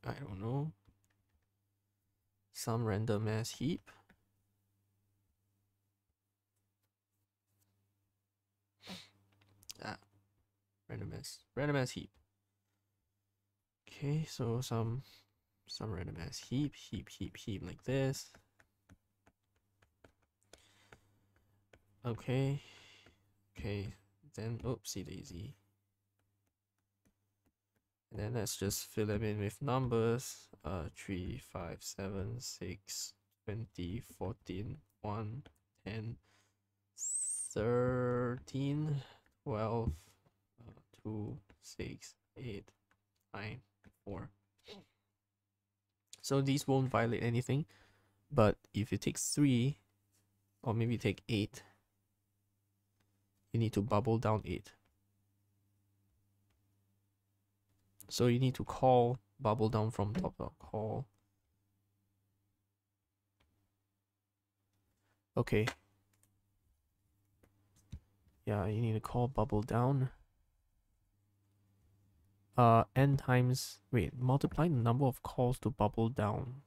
I don't know, some random ass heap. Random ass heap. Okay, so some random ass heap like this. Okay, then oopsie daisy. And then let's just fill them in with numbers. 3, 5, 7, 6, 20, 14, 1, 10, 13, 12, 2, 6, 8, 9, 4. So these won't violate anything, but if you take 3, or maybe take 8, you need to bubble down 8. So you need to call bubble down from top up, call. Okay. Yeah, you need to call bubble down. N times, wait, multiply the number of calls to bubble down.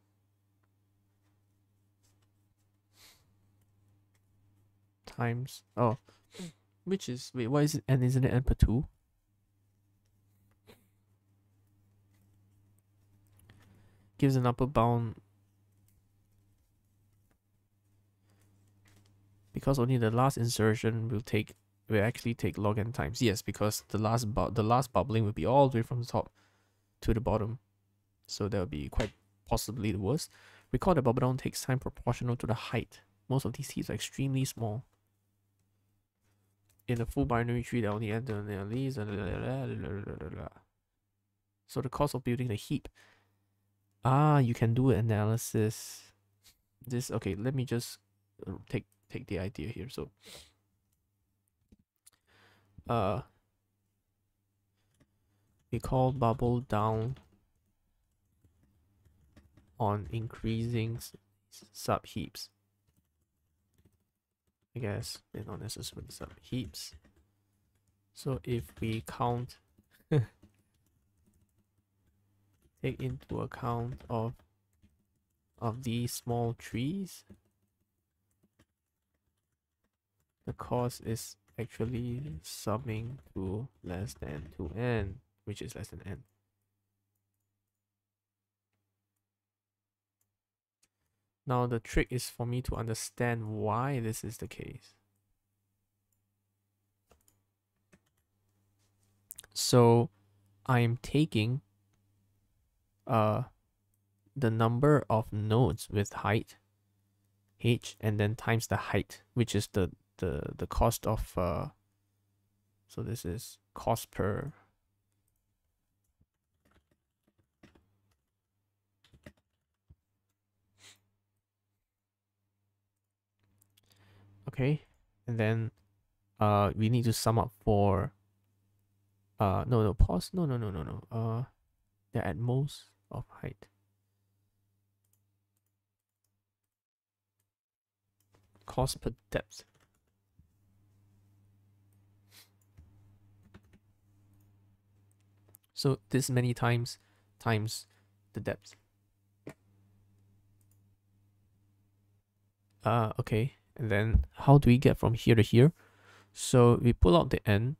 Times, oh, which is, wait, why is it N? Isn't it N per 2? Gives an upper bound because only the last insertion will actually take log n times. Yes, because the last bubbling will be all the way from the top to the bottom, so that would be quite possibly the worst. Recall that bubble down takes time proportional to the height. Most of these heaps are extremely small. In a full binary tree, that only enter at least. So the cost of building the heap. You can do analysis. This, okay, let me just take the idea here. So we call bubble down on increasing sub heaps. I guess they're not necessarily sub heaps. So if we count, take into account of these small trees, the cost is actually summing to less than 2n, which is less than n. Now the trick is for me to understand why this is the case. So I'm taking the number of nodes with height h and then times the height, which is the cost of so this is cost per okay, and then we need to sum up for pause, they're at most of height, cost per depth. So this many times the depth. Okay. And then how do we get from here to here? So we pull out the n.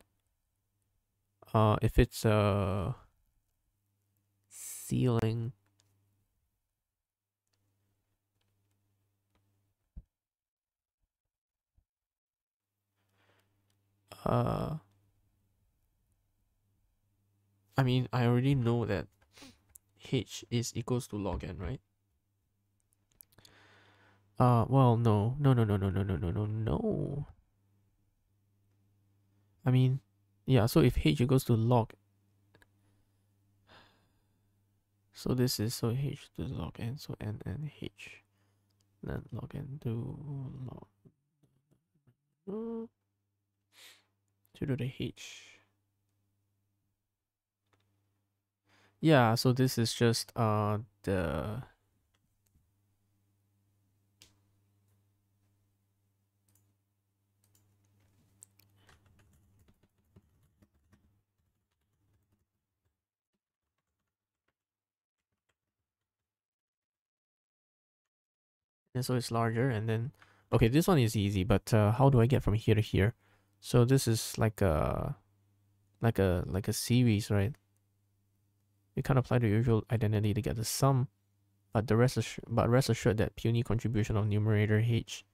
If it's a ceiling, uh, I mean, I already know that h is equals to log n, right? Well, no, no, no, no, no, no, no, no, no, no. I mean, yeah. So if h equals to log, so this is so h to log n, so n and h, then log n to log 2 to the h. Yeah. So this is just the and so it's larger, and then okay, this one is easy, but how do I get from here to here? So this is like a series, right? You can't apply the usual identity to get the sum, but rest assured that puny contribution of numerator h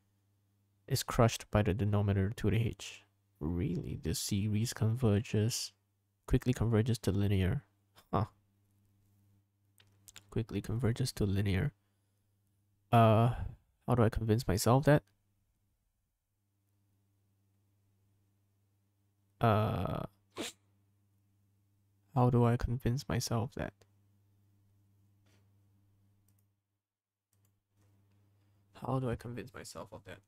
is crushed by the denominator to the h. Really, the series quickly converges to linear. Huh. Quickly converges to linear. How do I convince myself that? Uh, how do I convince myself that? How do I convince myself of that?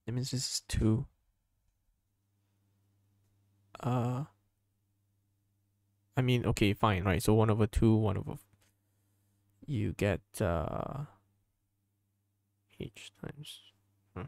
That means this is 2. I mean, okay, fine, right? So 1 over 2, 1 over... You get h times... Huh.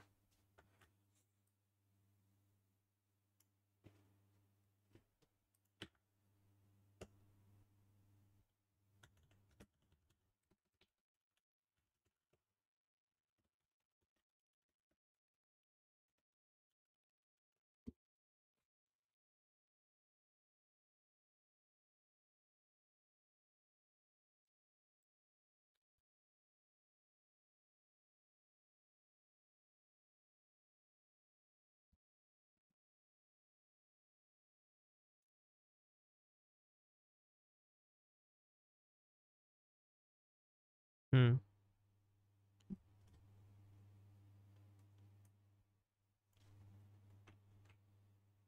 Hmm.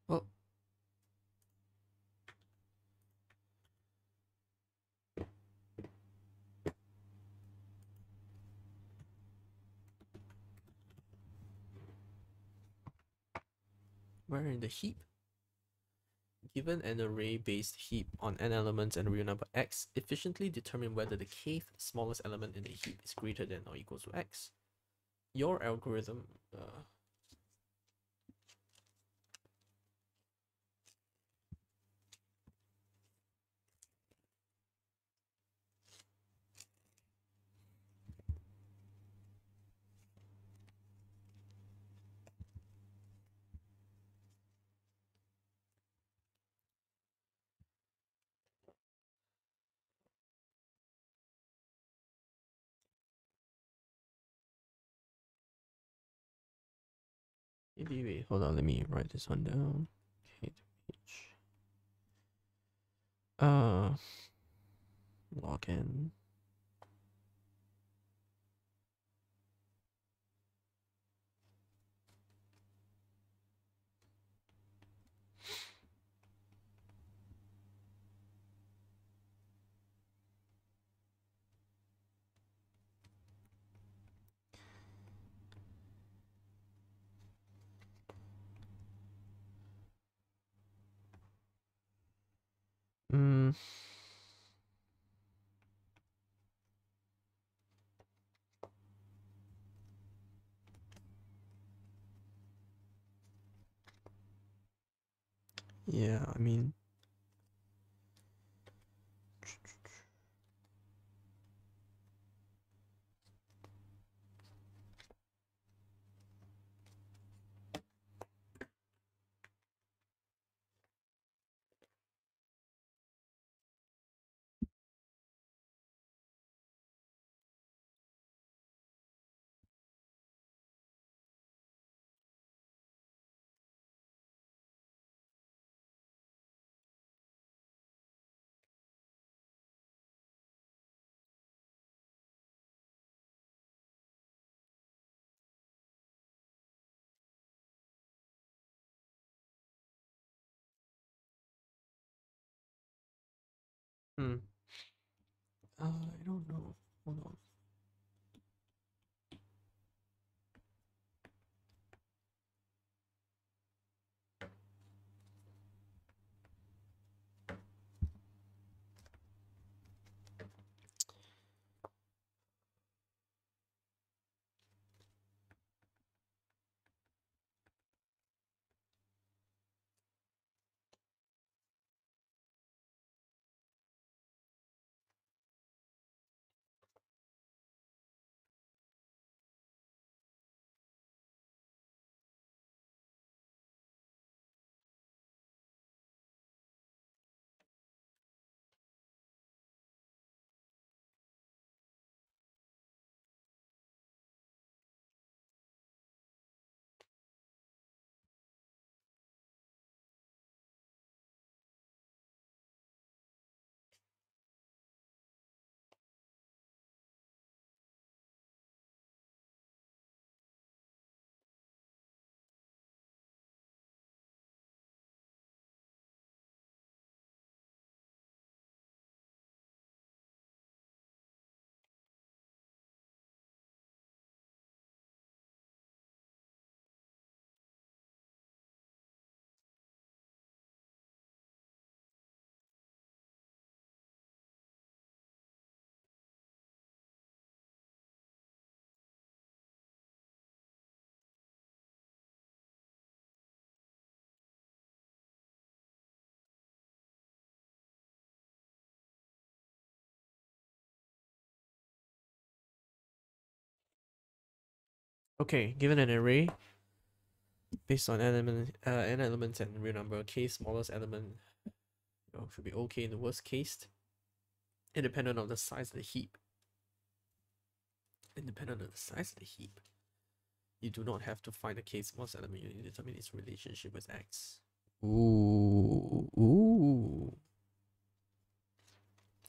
Well, we're in the heap. Given an array-based heap on n elements and real number x, efficiently determine whether the kth smallest element in the heap is greater than or equal to x. Your algorithm... maybe wait, hold on, let me write this one down. K to h. Log n. Mm, yeah, I mean, I don't know. Hold on. Okay, given an array based on n elements and real number, k smallest element should be okay in the worst case, independent of the size of the heap. Independent of the size of the heap, you do not have to find the k smallest element. You need to determine its relationship with x. Ooh.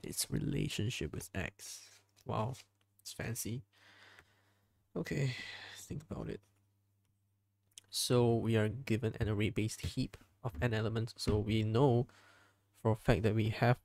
Its relationship with x. Wow, it's fancy. Okay, think about it. So we are given an array-based heap of n elements. So we know for a fact that we have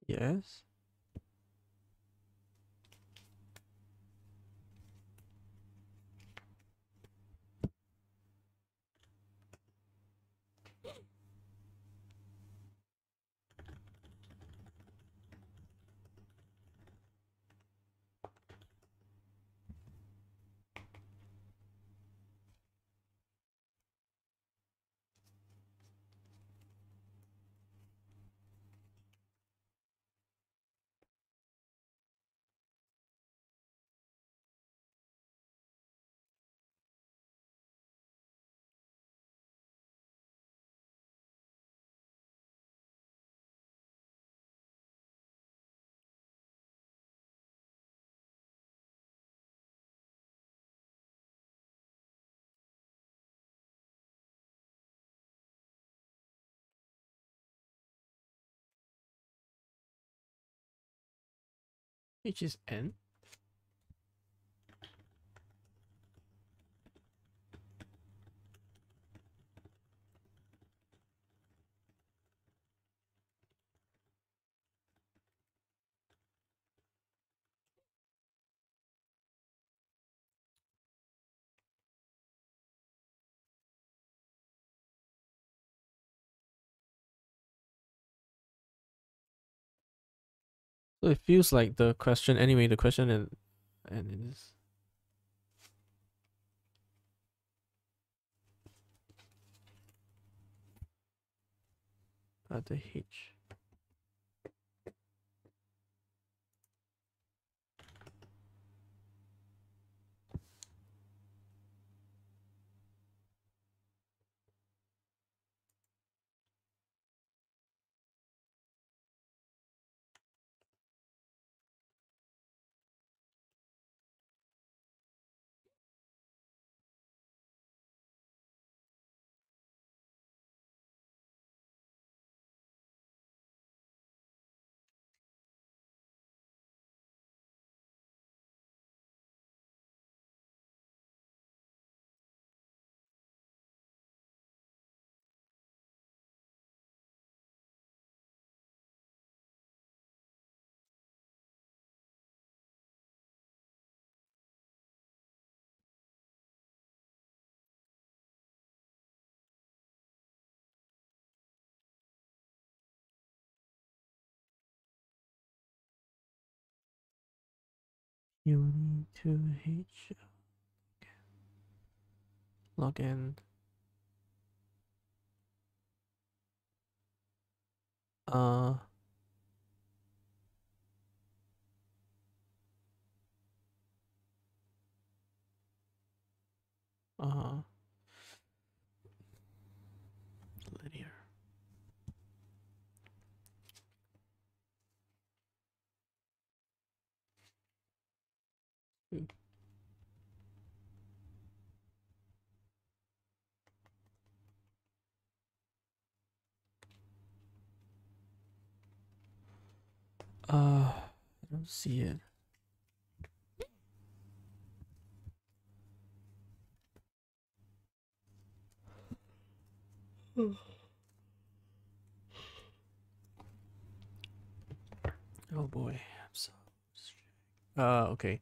yes. Which is n. So it feels like the question anyway. The question and it is at the H. Uni to H log n. Uh uh linear. I don't see it. Oh boy, I'm so. Okay.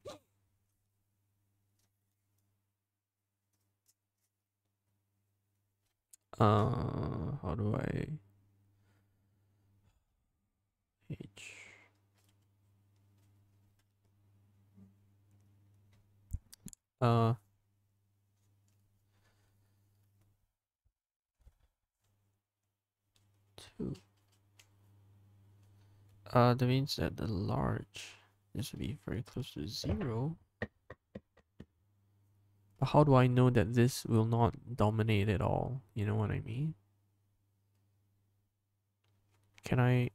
How do I H? Uh, two. That means that the large needs to be very close to 0. But how do I know that this will not dominate at all? You know what I mean? Can I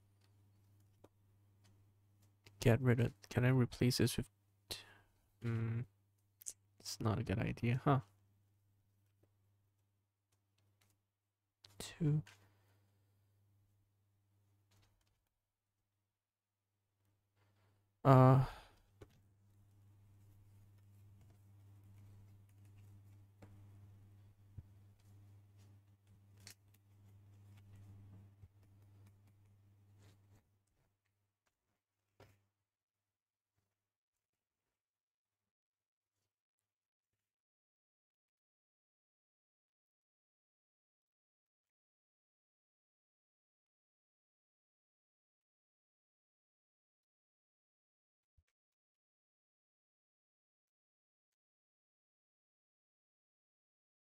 get rid of? Can I replace this with? It's not a good idea, huh? 2. Uh.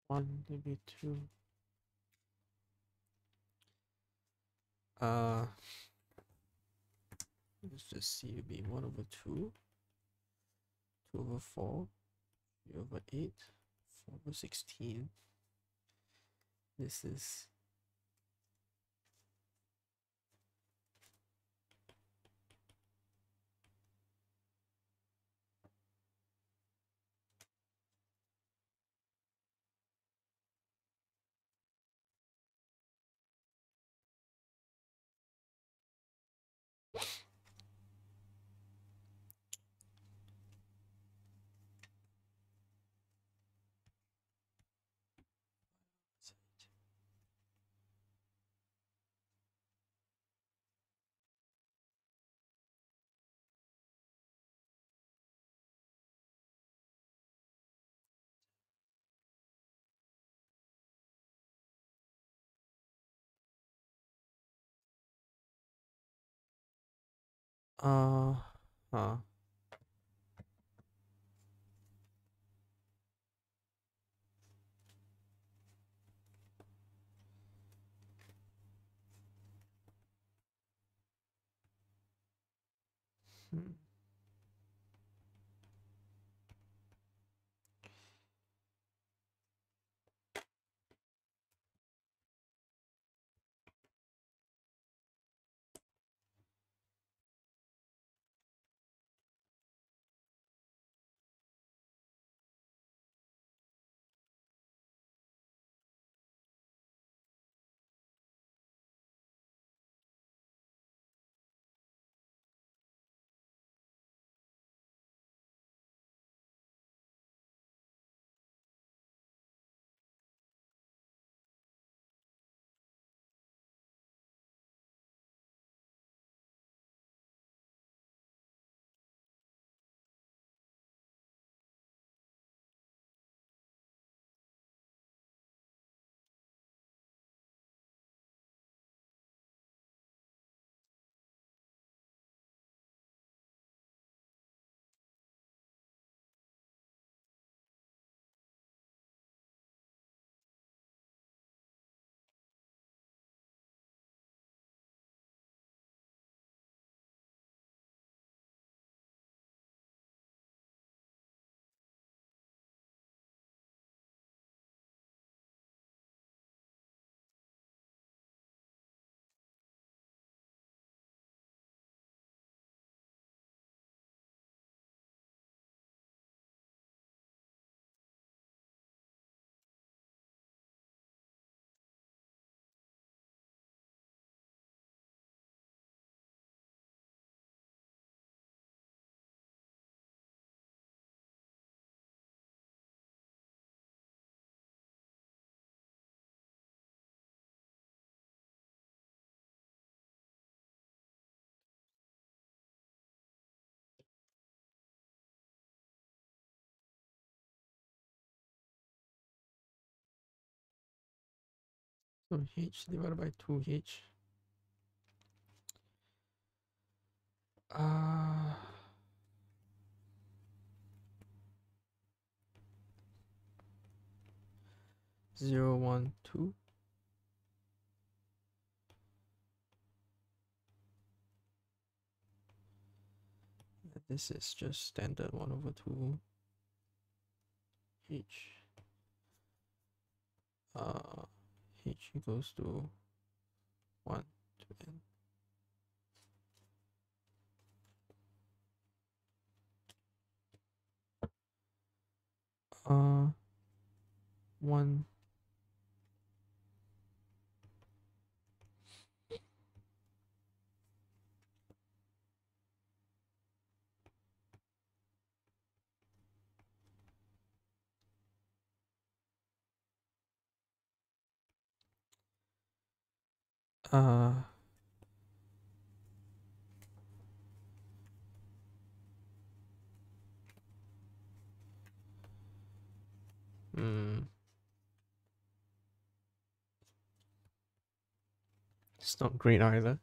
One, maybe 2. Uh, let's just see. It'd be 1/2, 2/4, 3/8, 4/16. This is Uh, huh. Hmm. So h divided by 2h. Uh, 0, 1, 2. This is just standard 1 over 2 h. H equals to 1 to n. Uh, 1. Uh, hmm. It's not great either.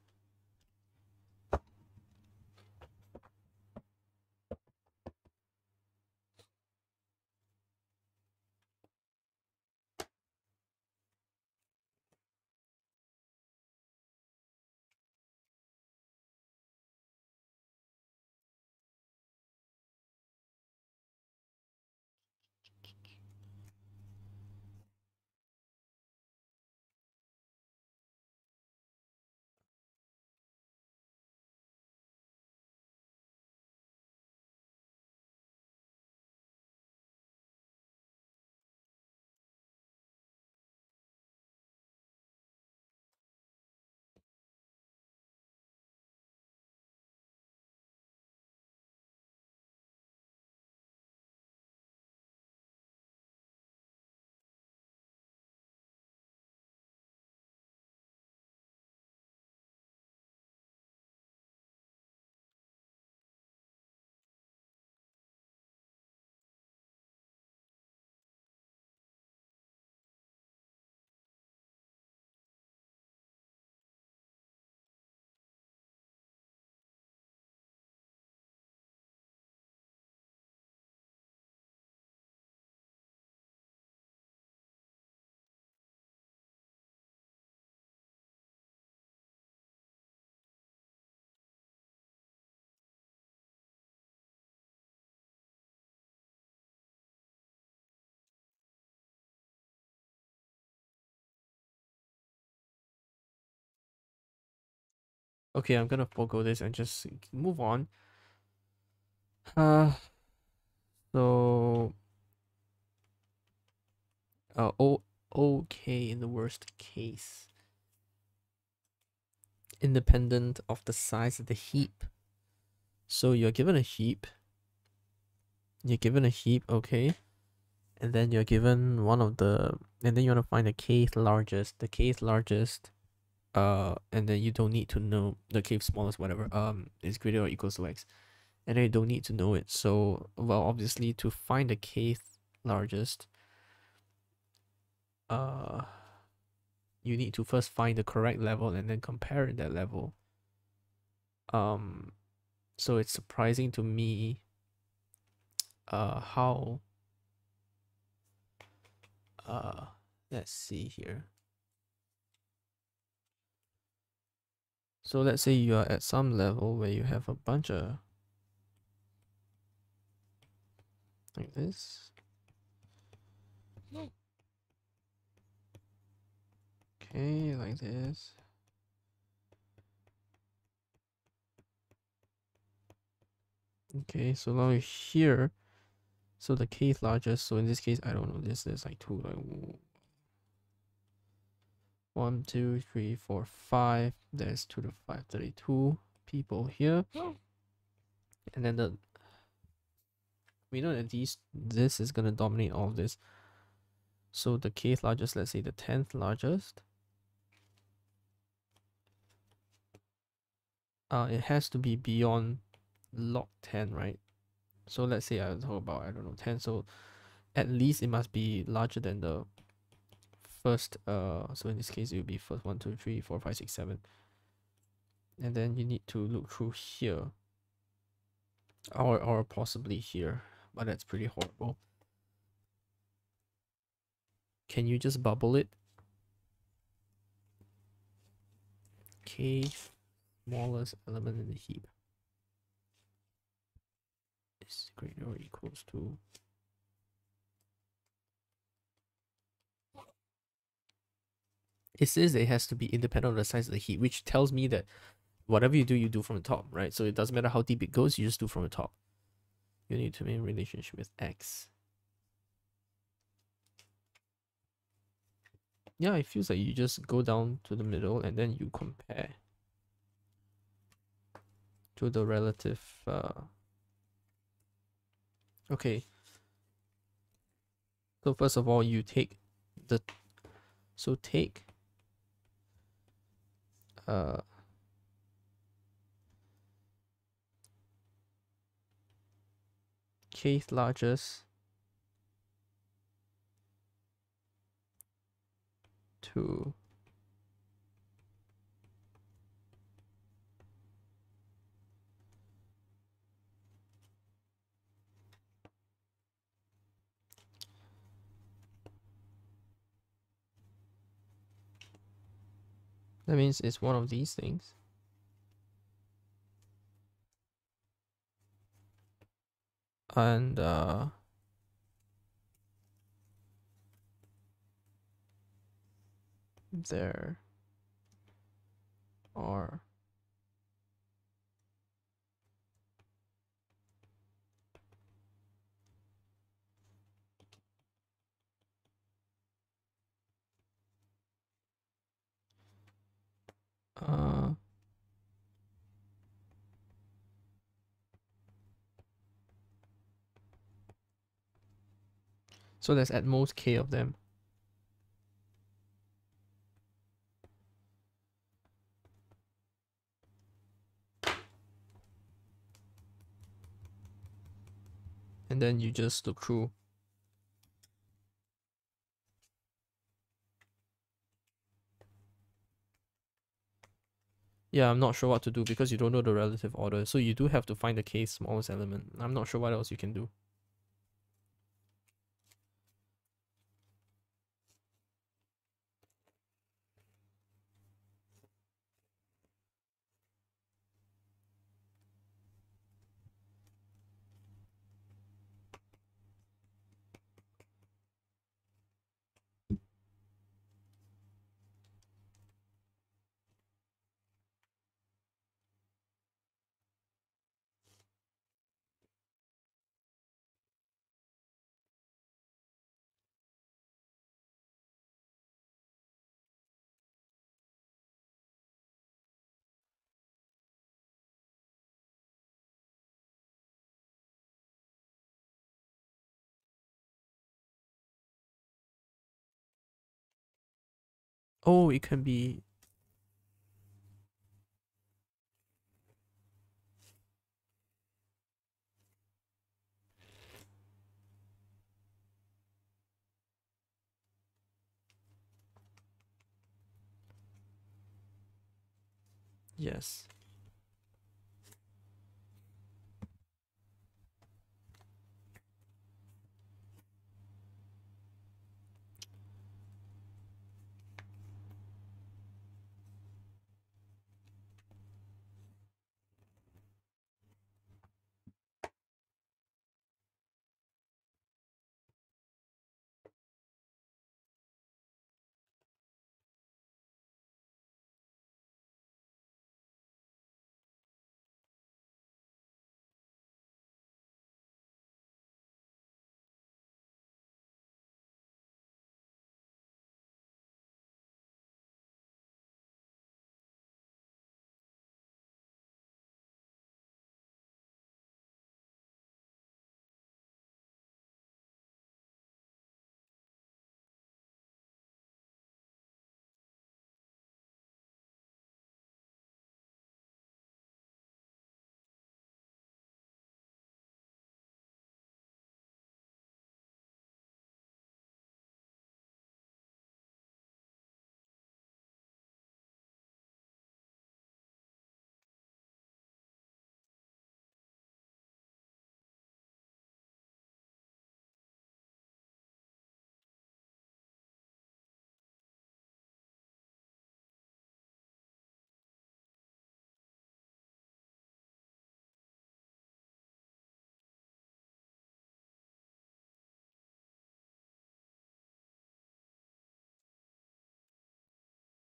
Okay, I'm gonna forgo this and just move on. Uh, so okay, in the worst case, independent of the size of the heap. So you're given a heap. You're given a heap, okay, and then you're given one of the, and then you want to find the kth largest. The kth largest, and then you don't need to know the kth smallest, whatever, is greater or equals to x, and then you don't need to know it. So, well, obviously, to find the kth largest, you need to first find the correct level and then compare that level. So it's surprising to me how let's see here. So let's say you are at some level where you have a bunch of like this. Okay, like this. Okay, so now here, so the kth largest, so in this case, I don't know, this is like 2, like 1, 2, 3, 4, 5. There's 2 to 5, 32 people here. And then we know that this is gonna dominate all of this. So the kth largest, let's say the 10th largest, it has to be beyond log 10, right? So let's say I talk about, I don't know, 10. So at least it must be larger than the first, so in this case it will be first 1, 2, 3, 4, 5, 6, 7. And then you need to look through here. Or possibly here. But that's pretty horrible. Can you just bubble it? K smallest element in the heap is greater or equals to. It says it has to be independent of the size of the heap, which tells me that whatever you do from the top, right? So it doesn't matter how deep it goes, you just do from the top. You need to be in relationship with X. Yeah, it feels like you just go down to the middle and then you compare to the relative. Okay. So first of all, you take the. So take. Kth largest to that means it's one of these things. And there are so there's at most k of them. And then you just look through. Yeah, I'm not sure what to do because you don't know the relative order. So you do have to find the k smallest element. I'm not sure what else you can do. Oh, it can be. Yes.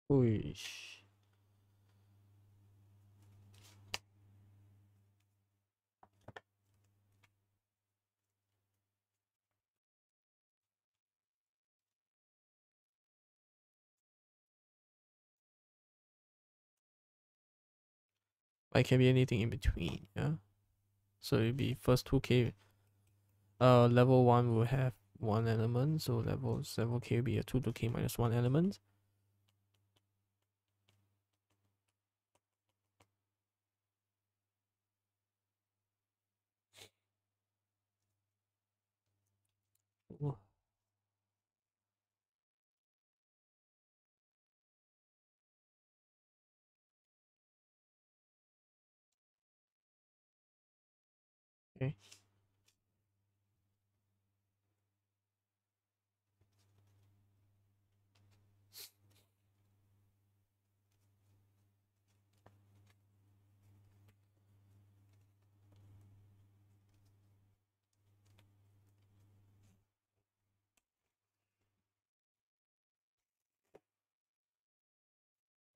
Whoosh. It can be anything in between, yeah. So it'll be first 2k. Level 1 will have one element, so level k will be a 2 to k minus 1 element. Oh, okay.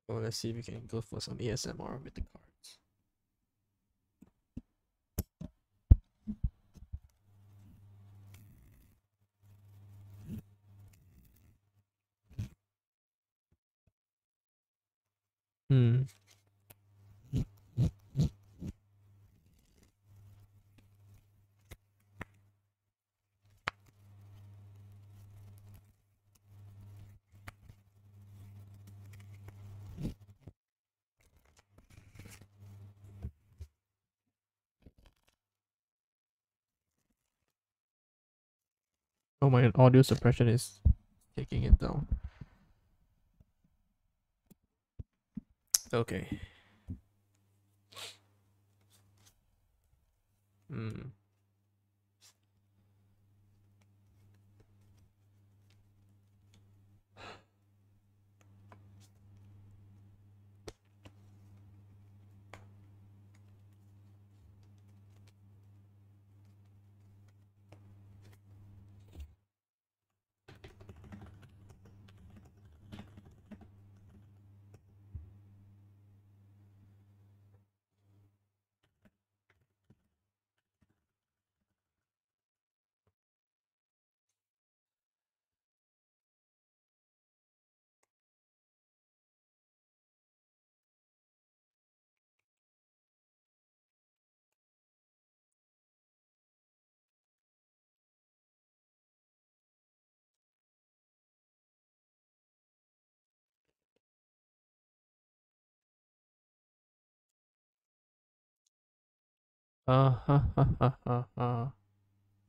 Well, let's see if we can go for some ASMR with the cards. Hmm. Oh, my audio suppression is taking it down. Okay. Hmm.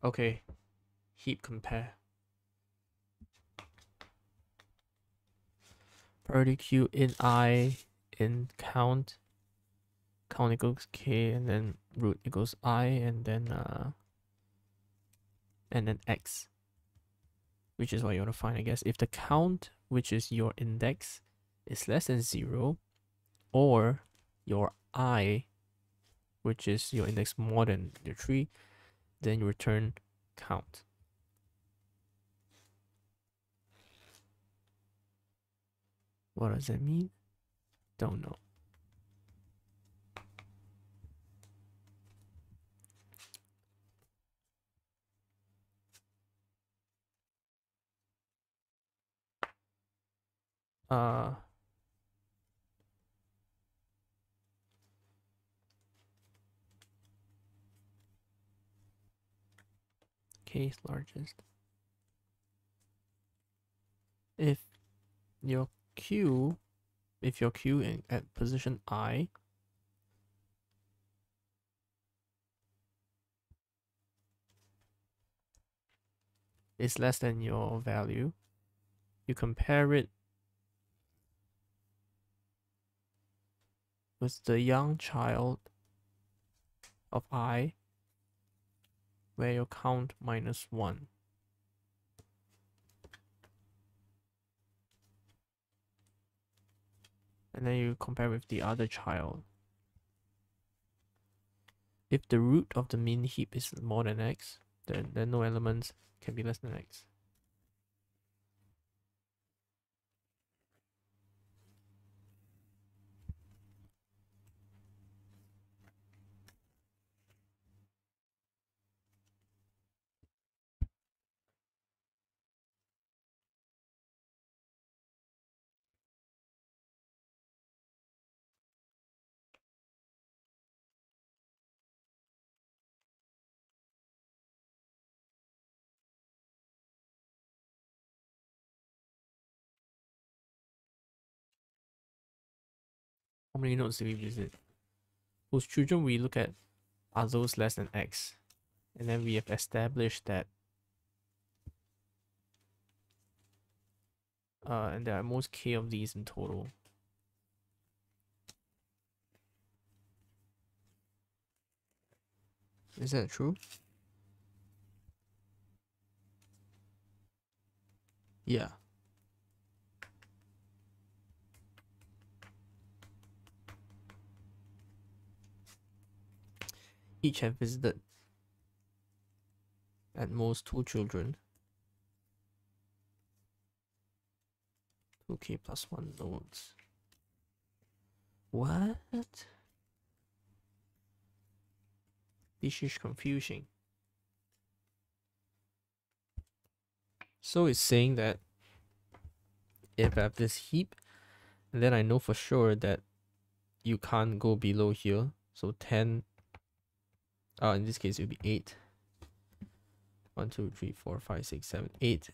Okay, heap compare. Priority queue in I in count equals k, and then root equals I, and then x, which is what you want to find, I guess. If the count, which is your index, is less than 0, or your I, which is your index more than your tree, then you return count. What does that mean? Don't know. K is largest. If your queue at position I is less than your value, you compare it with the young child of I, where you count -1. And then you compare with the other child. If the root of the min heap is more than x, then no elements can be less than x. How many nodes do we visit? Whose children we look at are those less than x. And then we have established that and there are most k of these in total. Is that true? Yeah. Each have visited at most 2 children. 2k plus 1 nodes. What? This is confusing. So it's saying that if I have this heap, and then I know for sure that you can't go below here. So 10, in this case, it would be 8. 1, 2, 3, 4, 5, 6, 7, 8.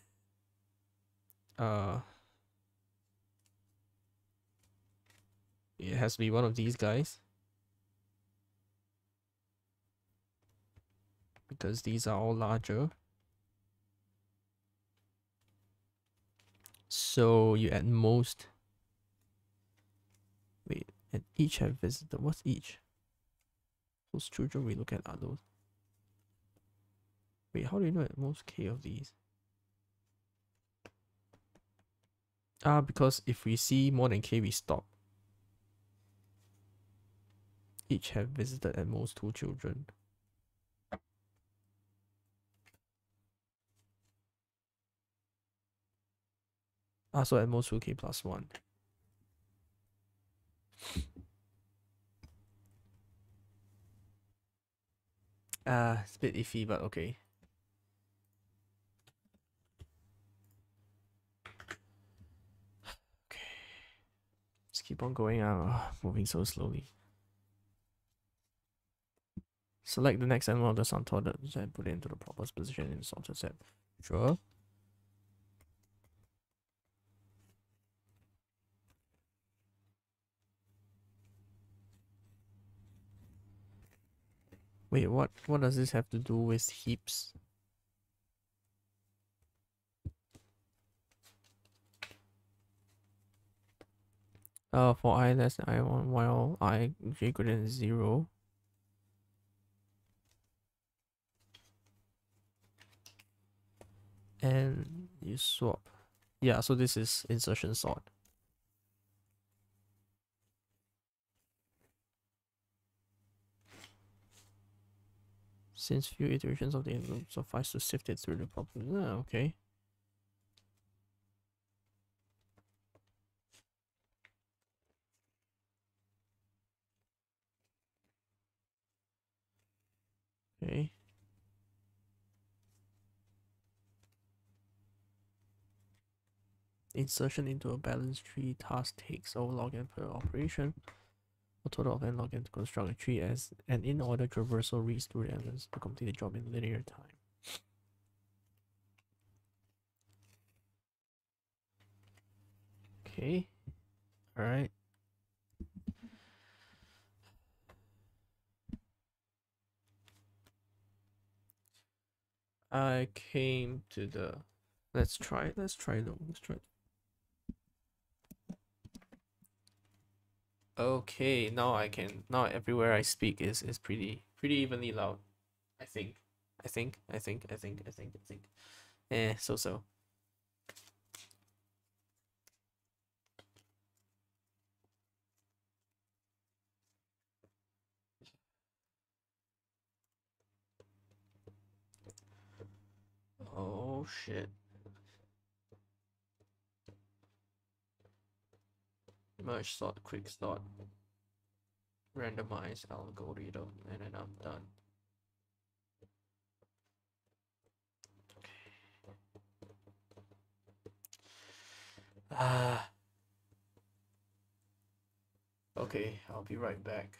It has to be one of these guys, because these are all larger. So you at most, wait, and each have visited. What's each? Whose children we look at are those? Wait, how do you know at most k of these? Because if we see more than k, we stop. Each have visited at most 2 children. So at most 2k plus 1. It's a bit iffy, but okay. Okay. Let's keep on going. Moving so slowly. Select the next element of the unsorted set, put it into the proper position in the sorted set. Sure. Wait, what does this have to do with heaps? For I less than I1 while I j greater than 0. And you swap. Yeah, so this is insertion sort. Since few iterations of the loop suffice to sift it through the problem. Okay. Okay. Insertion into a balanced tree task takes O log n per operation. A total of n log n to construct a tree as an in-order traversal reads through the elements to complete the job in linear time. Okay. Alright. I came to the let's try though. Let's try. Okay, now I can now everywhere I speak is pretty evenly loud. I think. I think. So. Oh shit. Merge sort, quick sort, randomize algorithm, and then I'm done. Ah. Okay, I'll be right back.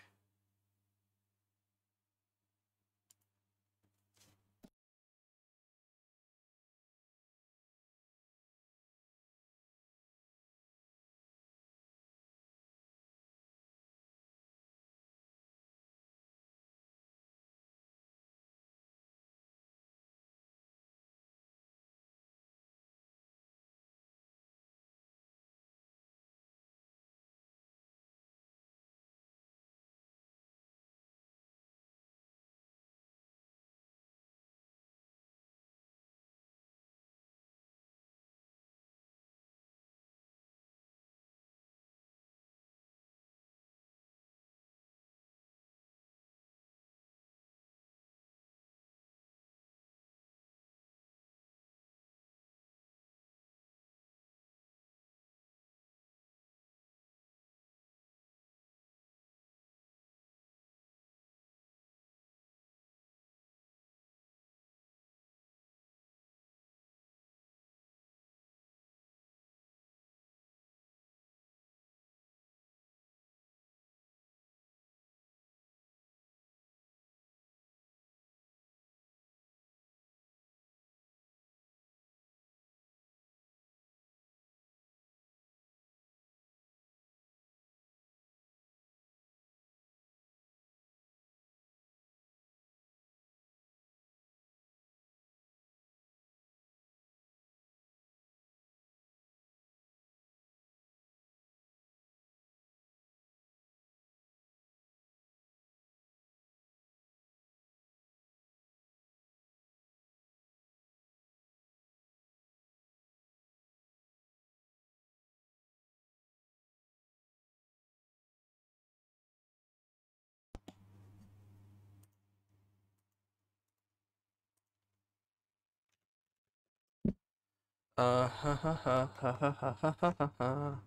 Ha ha ha ha ha ha ha ha ha ha.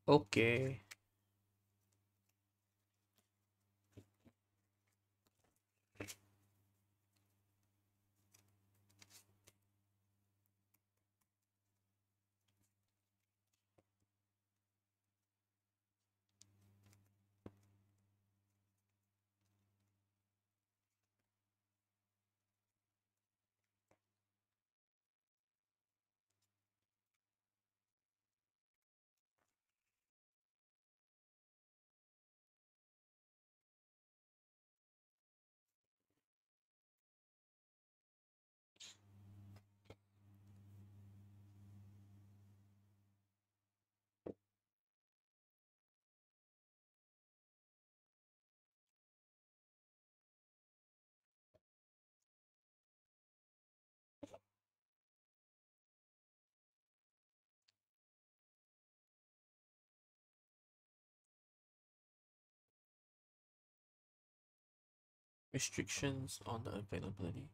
Okay. Restrictions on the availability.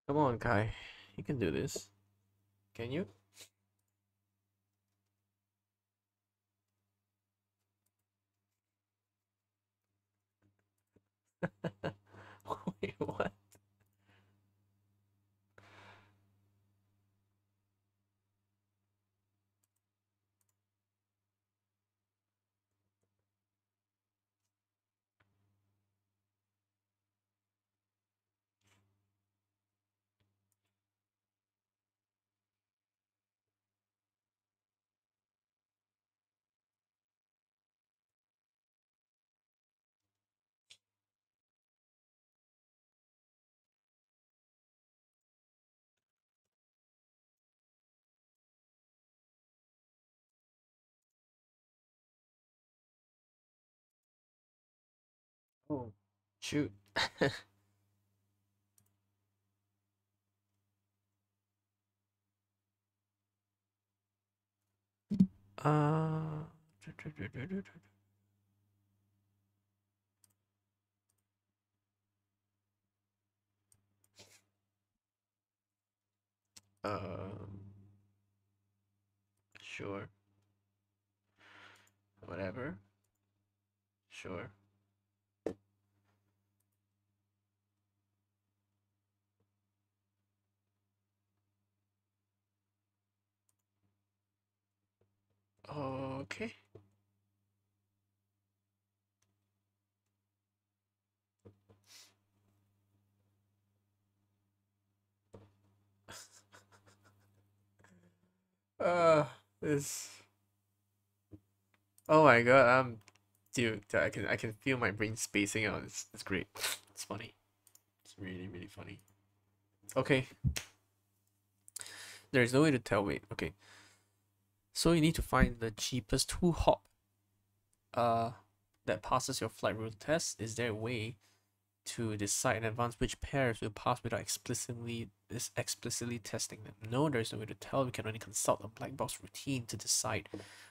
Come on, Kai. You can do this. Can you? Wait, what? Oh, shoot. uh, um, sure. Whatever. Sure. Okay. Uh, this. Oh my god, dude, I can feel my brain spacing out. It's great. It's funny. It's really really funny. Okay, there's no way to tell. Wait, okay. So you need to find the cheapest two hop uh that passes your flight rule test. Is there a way to decide in advance which pairs will pass without explicitly testing them? No, there's no way to tell. We can only consult a black box routine to decide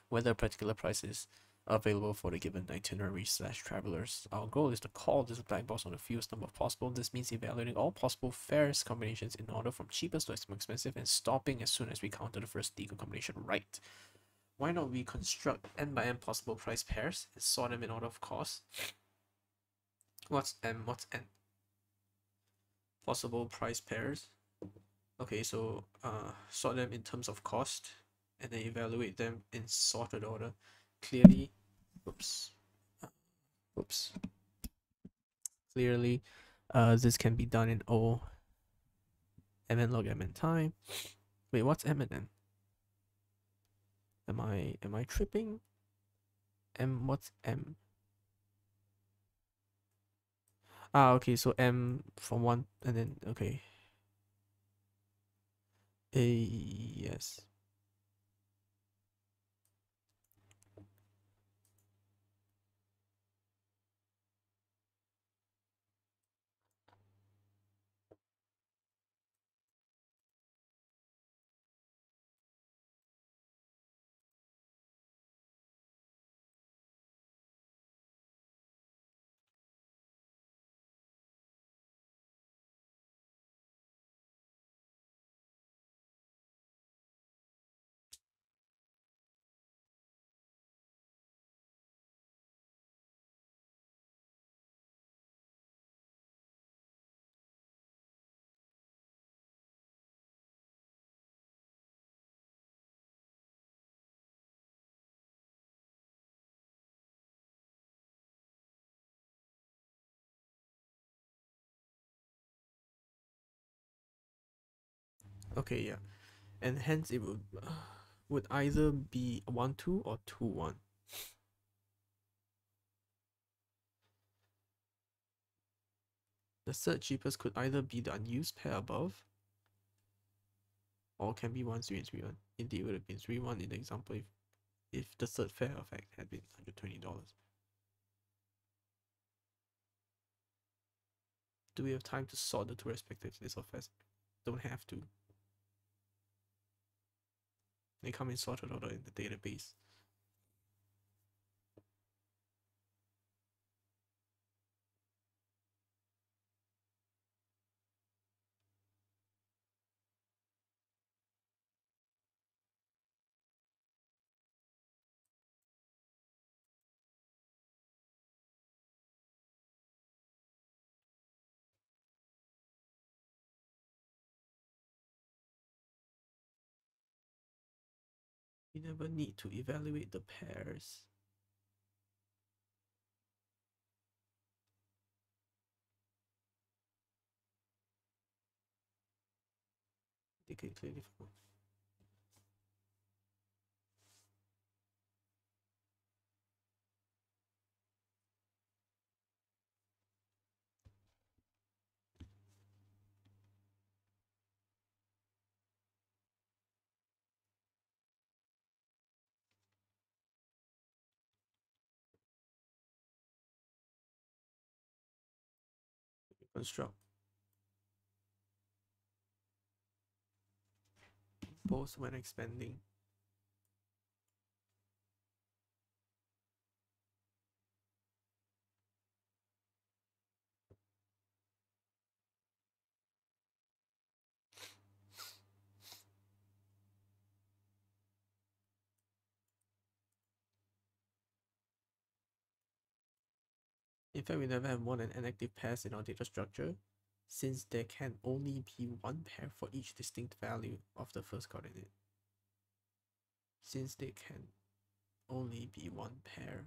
whether a particular price is available for the given itinerary slash travelers. Our goal is to call this black box on the fewest number possible. This means evaluating all possible fares combinations in order from cheapest to most expensive and stopping as soon as we counter the first legal combination right. Why not we construct n by n possible price pairs and sort them in order of cost? What's m? What's n? Possible price pairs. Okay, so sort them in terms of cost and then evaluate them in sorted order. Clearly, oops, oops. Clearly, this can be done in O mn log mn time. Wait, what's m and n? Am I tripping? What's m? Okay, so M from one and then okay. A yes. Okay, yeah. And hence it would either be 1-2 or 2-1. The third cheapest could either be the unused pair above or can be 1-3 and 3-1. Indeed, it would have been 3-1 in the example if the third pair effect had been $120. Do we have time to sort the two respective lists of fares? Don't have to. They come in sorted order in the database. We never need to evaluate the pairs. They can clearly form. Construct both when expanding. In fact, we never have more than n active pairs in our data structure, since there can only be one pair for each distinct value of the first coordinate. Since there can only be one pair.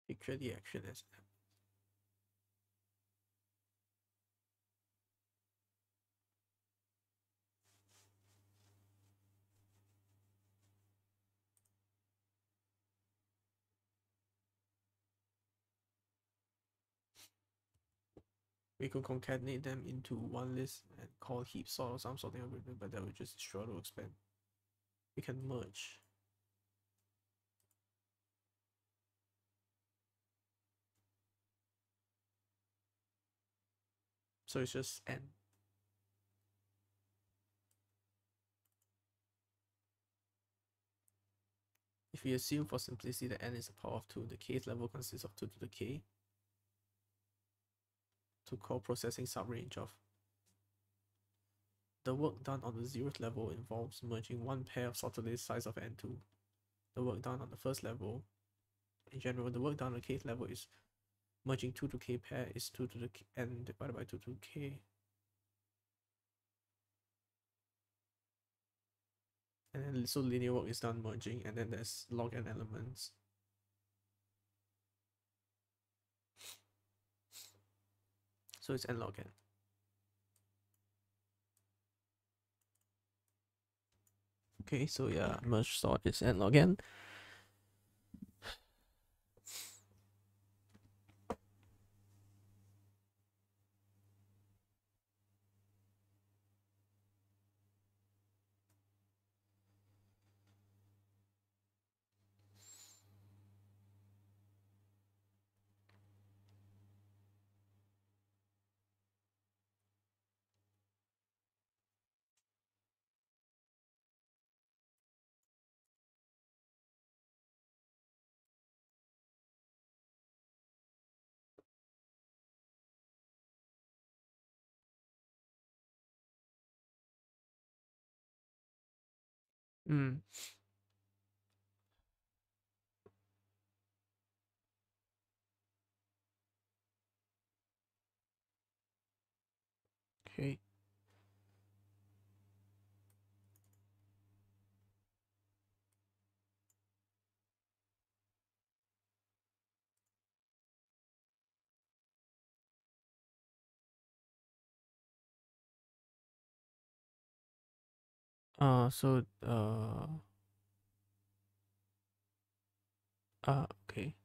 Picture the action as we could concatenate them into one list and call heap sort or some sorting algorithm, but that would just destroy the expand. We can merge. So it's just n. If we assume for simplicity that n is the power of 2, the kth level consists of 2 to the k. to call processing subrange of. The work done on the 0th level involves merging one pair of sorted lists size of n2. The work done on the 1st level, in general, the work done on the kth level is merging 2 to k pair is 2 to the n divided by 2 to k. And then so linear work is done merging, and then there's log n elements. So it's n log n. Okay, so yeah, merge sort is n log n. Okay. Okay.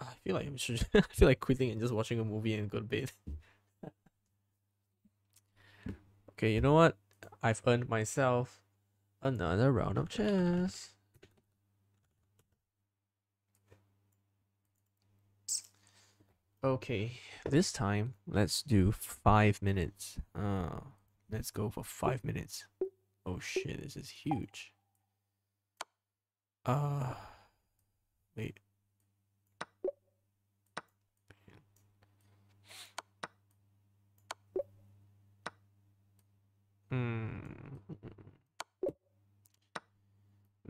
I feel like I feel like quitting and just watching a movie and go to bed. Okay, you know what? I've earned myself another round of chess. Okay, this time let's do 5 minutes. Let's go for 5 minutes. Oh shit, this is huge. Wait.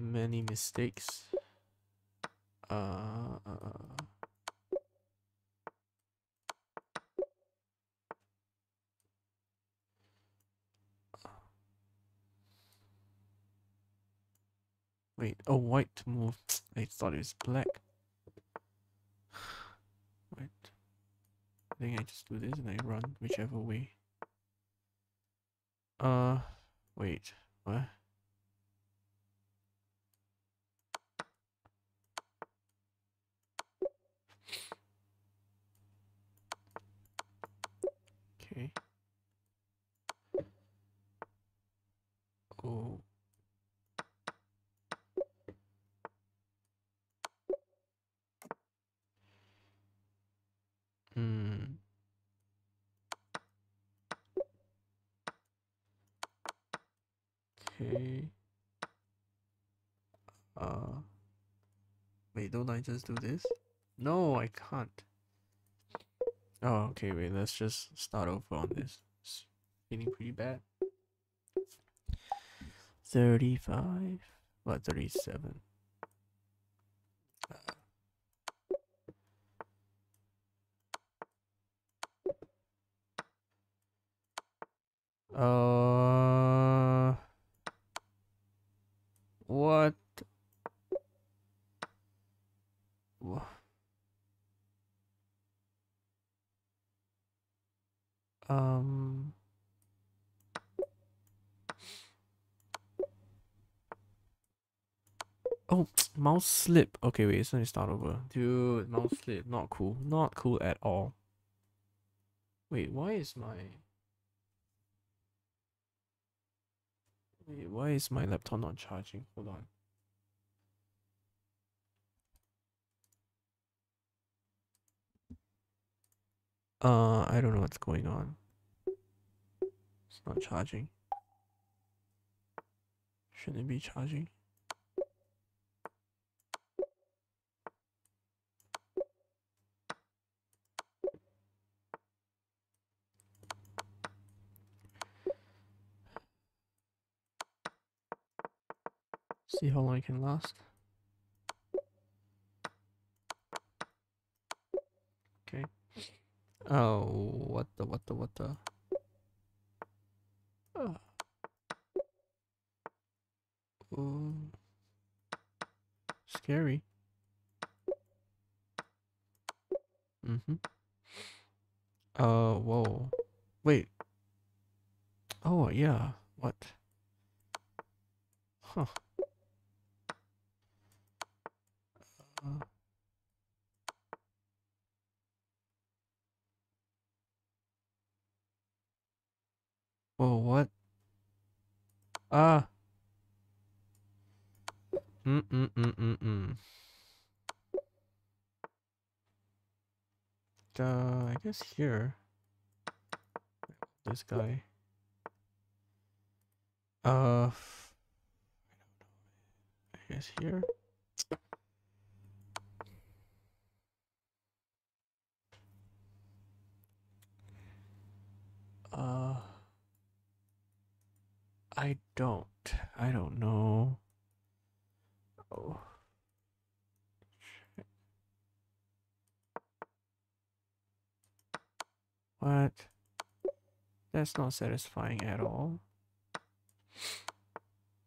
Many mistakes. Wait, oh, white to move. I thought it was black. Wait. I think I just do this and I run whichever way. Wait, what? Okay. Oh. Okay. Wait, don't I just do this? No, I can't. Oh, okay, wait, let's just start over on this. It's feeling pretty bad. 35. What, 37? What? Oh, mouse slip. Okay, wait, let me start over. Dude, mouse slip, not cool. Not cool at all. Wait, why is my... Wait, why is my laptop not charging? Hold on. I don't know what's going on. It's not charging. Shouldn't it be charging? See how long it can last. Okay. Oh, what the? Oh. Oh. Scary. Mm-hmm. Whoa. Wait. Oh, yeah. What? Huh. Uh, Whoa, what? Ah. Mm. I guess here. This guy. I guess here. Uh, I don't know. Oh. What? That's not satisfying at all.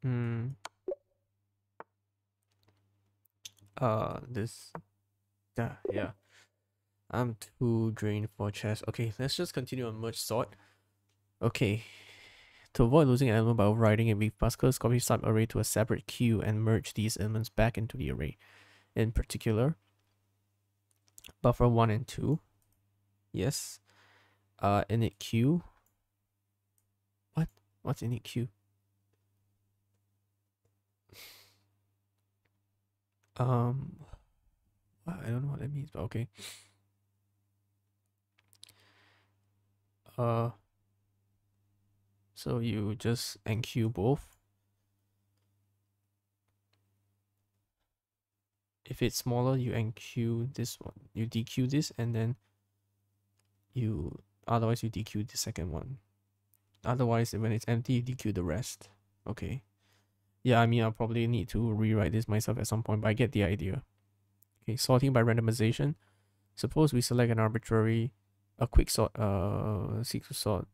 Hmm. This. Yeah. I'm too drained for chess. Okay, let's just continue on merge sort. Okay. To avoid losing an element by overriding it, we must first copy sub-array to a separate queue and merge these elements back into the array. In particular, buffer 1 and 2. Yes. Init queue. What? What's init queue? I don't know what that means, but okay. So you just enqueue both. If it's smaller, you enqueue this one. You dequeue this, and then otherwise you dequeue the second one. Otherwise, when it's empty, you dequeue the rest. Okay. Yeah, I mean, I'll probably need to rewrite this myself at some point, but I get the idea. Okay, sorting by randomization. Suppose we select a quick sort, sequence sort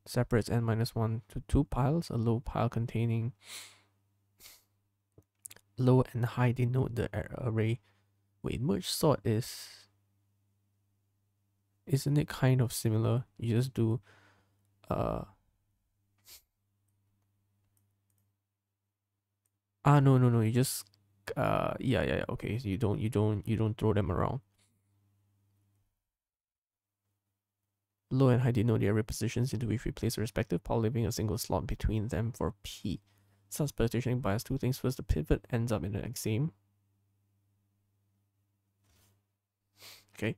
separates n-1 to 2 piles. A low pile containing low and high denote the array. Wait, merge sort isn't it kind of similar? You just do no, you just yeah, okay, so you don't throw them around. Low and high denote the array positions into which we place the respective pile, leaving a single slot between them for P. Such partitioning bias two things. First, the pivot ends up in the same. Okay.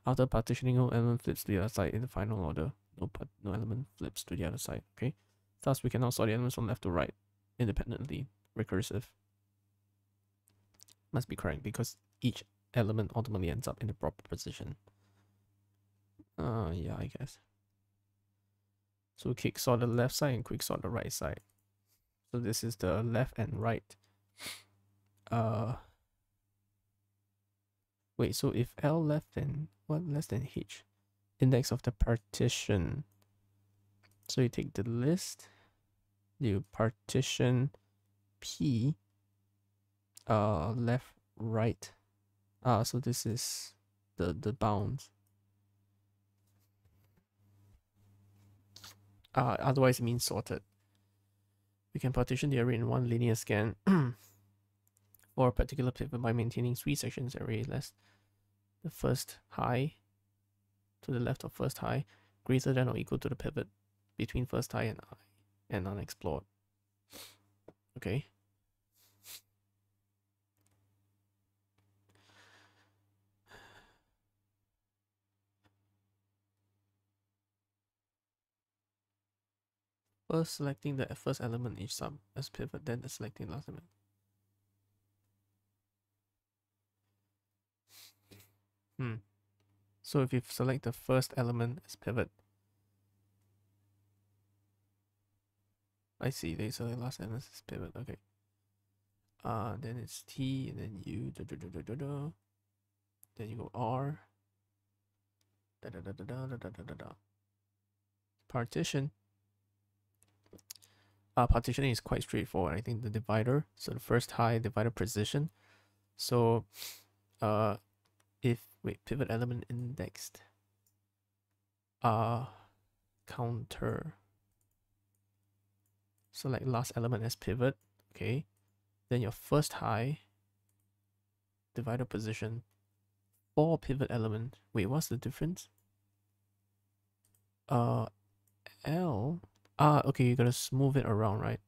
After partitioning, no element flips to the other side in the final order. No element flips to the other side. Okay. Thus, we can now sort the elements from left to right independently. Recursive. Must be correct because each element ultimately ends up in the proper position. Yeah, I guess. So quick sort the left side and quick sort the right side. So this is the left and right. Wait, so if L less than H? Index of the partition. So you take the list, you partition P, left, right. So this is the bounds. Otherwise it means sorted. We can partition the array in one linear scan for a particular pivot by maintaining 3 sections array less the first high to the left of first high greater than or equal to the pivot between first high and unexplored. Okay. First selecting the first element each sub as pivot, then selecting the last element. So if you select the first element as pivot, I see they select last element as pivot. Okay. Then it's T, and then U, then you go R, partition. Partitioning is quite straightforward. I think the divider, so the first high divider position. So, if pivot element indexed, counter, select last element as pivot. Okay, then your first high divider position for pivot element. Wait, what's the difference? L. Okay, you gotta move it around, right?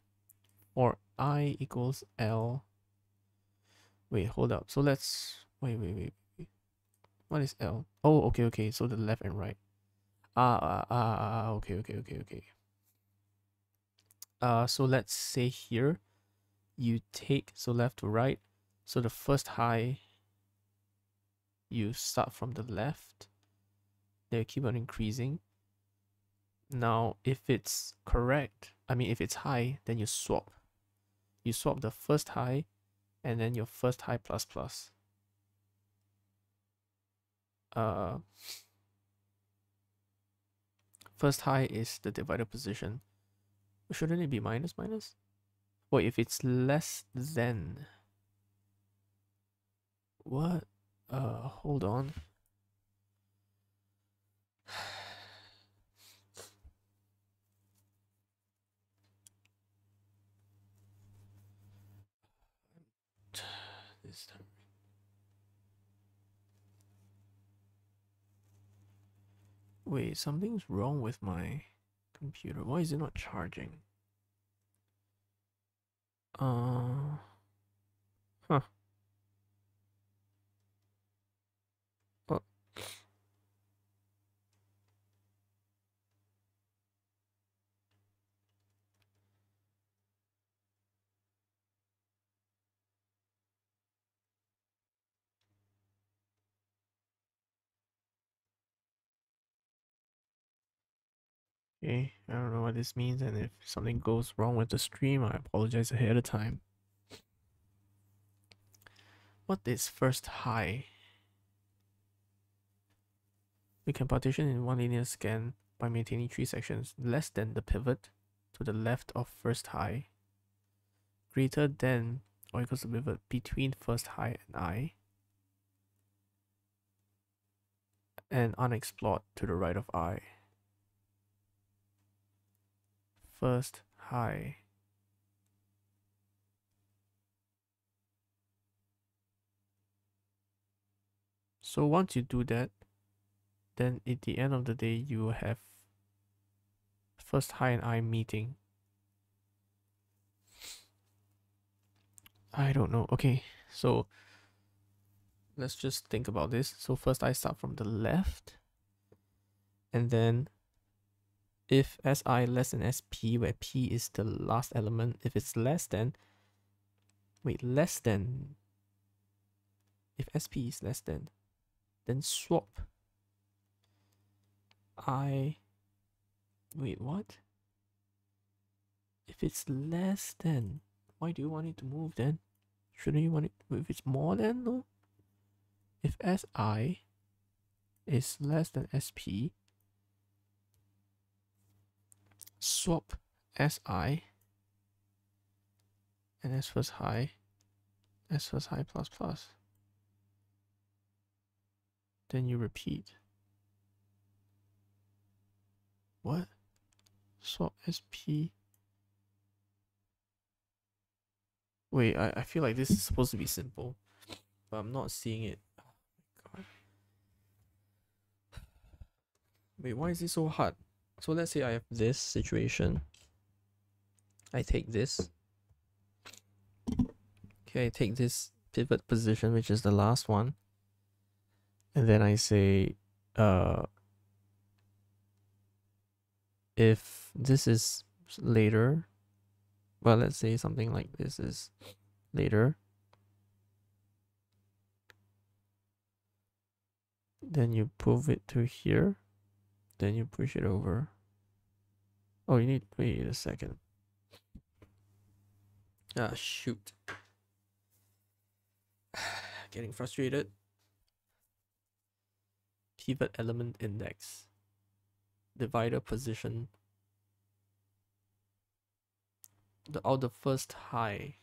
Or I equals L. Wait, hold up. So let's wait. What is L? Oh, okay. So the left and right. Okay. So let's say here you take, so left to right. So the first high you start from the left. They keep on increasing. Now, if it's correct, if it's high, then you swap. You swap the first high and then your first high plus plus. First high is the divider position. Shouldn't it be minus minus? Or if it's less than. What? Hold on. This time. Wait, something's wrong with my computer. Why is it not charging? Huh. Oh. Okay, I don't know what this means, and if something goes wrong with the stream, I apologize ahead of time. What is first high? We can partition in one linear scan by maintaining 3 sections less than the pivot to the left of first high, greater than or equals to pivot between first high and I, and unexplored to the right of I. First high. So once you do that, then at the end of the day, you have first high and I meeting. I don't know. Okay, so let's just think about this. So first I start from the left, and then if Si less than Sp, where P is the last element, if it's less than, less than, if Sp is less than, then swap I, what? If it's less than, why do you want it to move then? Shouldn't you want it, if it's more than, no? If Si is less than Sp, swap Si and S first high plus plus. Then you repeat. What? Swap SP. Wait, I feel like this is supposed to be simple, but I'm not seeing it. Oh my god. Wait, why is it so hard? So let's say I have this situation. I take this. Okay, I take this pivot position, which is the last one, and then I say, if this is later, well, let's say something like this is later, then you move it to here, then you push it over. Oh, you need, wait a second. Ah, shoot. Getting frustrated. Pivot element index. Divider position. The first high.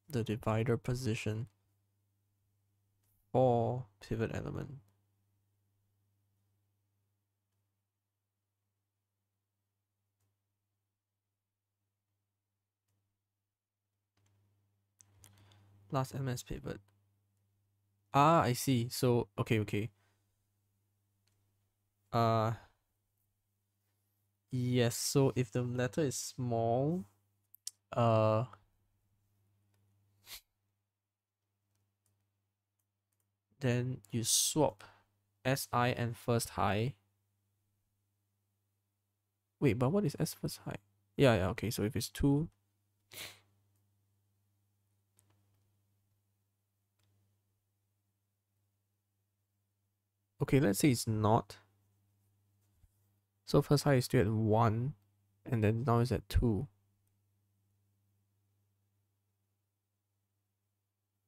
The divider position for pivot element. Last MS pivot. Ah, I see. So, okay. Yes, so if the letter is small, then you swap SI and first high. Wait, but what is S first high? Yeah, okay, so if it's 2, okay, let's say it's not. So first high is still at 1, and then now it's at 2.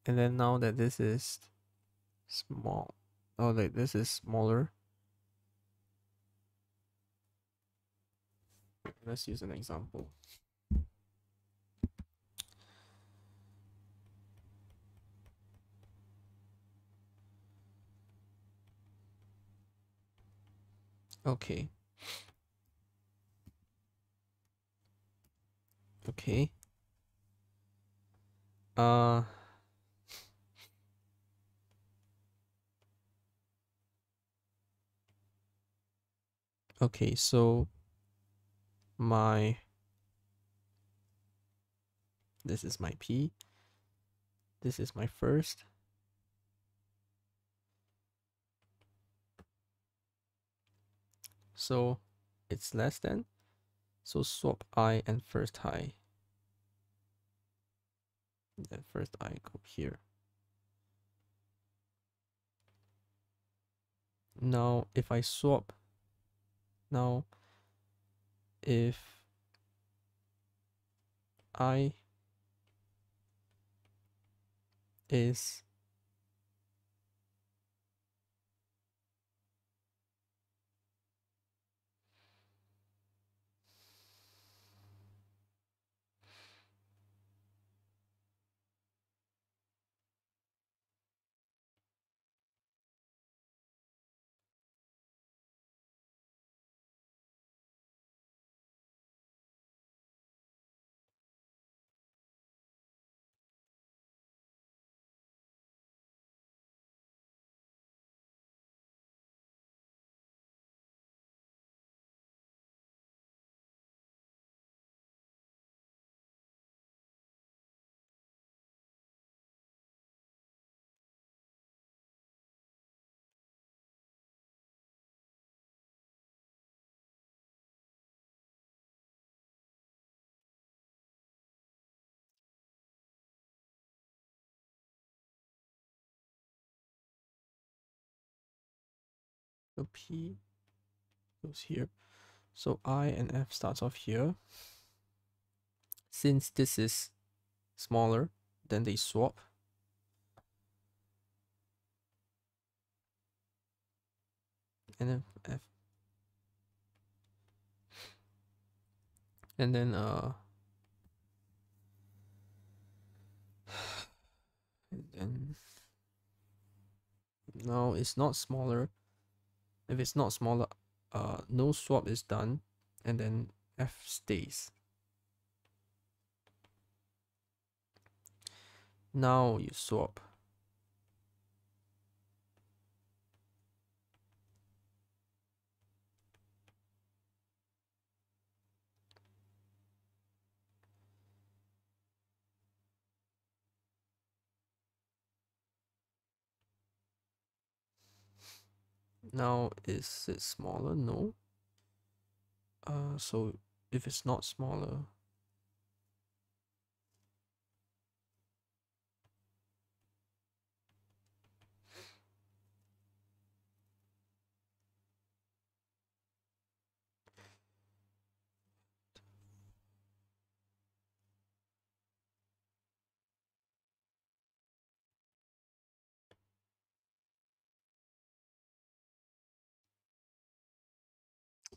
And then now that this is small, oh, like this is smaller. Let's use an example. Okay. Okay. Okay, so this is my P. This is my first. So it's less than. So swap I and first high. Then first I go here. Now if I swap, now if I is so P goes here. So I and F starts off here. Since this is smaller, then they swap. And then F. And then and then now it's not smaller. If it's not smaller, no swap is done, and then F stays. Now you swap. Now, is it smaller? No. So if it's not smaller,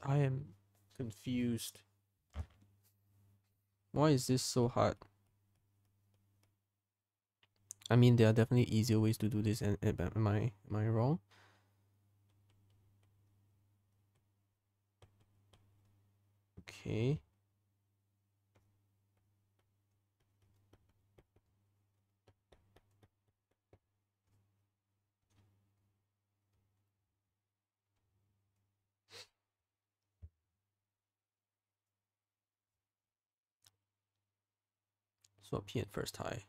I am confused. Why is this so hard? I mean, there are definitely easier ways to do this, and am I wrong? Okay. Swap P and first high.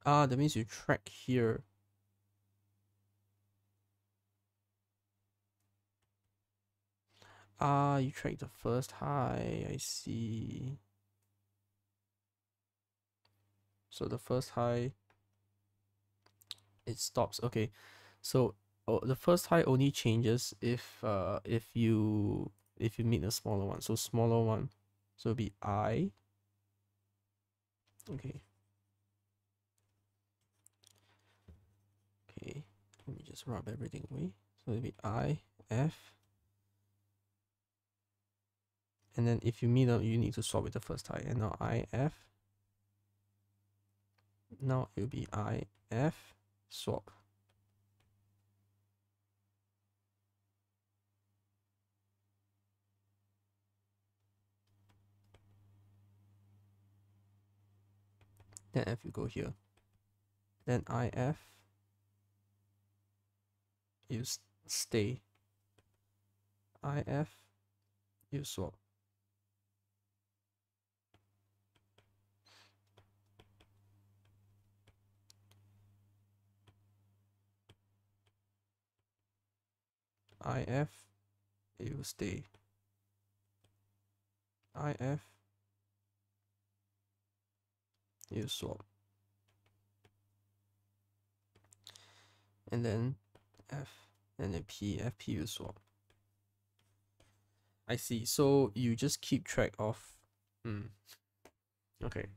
Ah, that means you track here. Ah, you track the first high. I see. So the first high, it stops. Okay. So the first high only changes if you meet a smaller one. So smaller one. So it'll be I. Okay. Okay. Let me just rub everything away. So it'll be I, F. And then if you meet up, you need to swap with the first high. And now I, F. Now it'll be I, F, swap. Then F you go here. Then I, F, you stay. I, F, you swap. I, F, you stay. I, F, you swap. And then F, and then P, F, P, you swap. I see. So you just keep track of. Okay.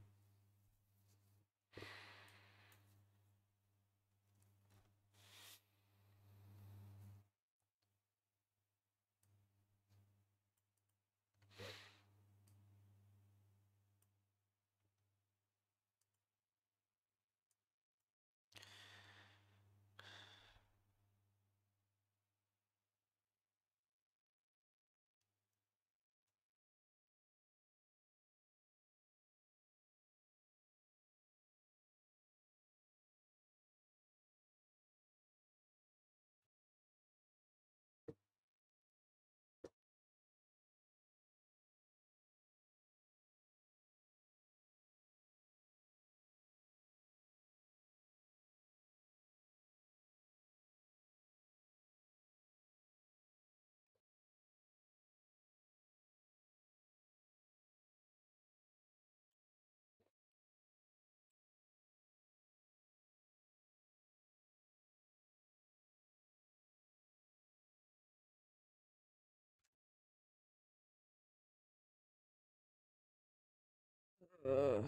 Uh,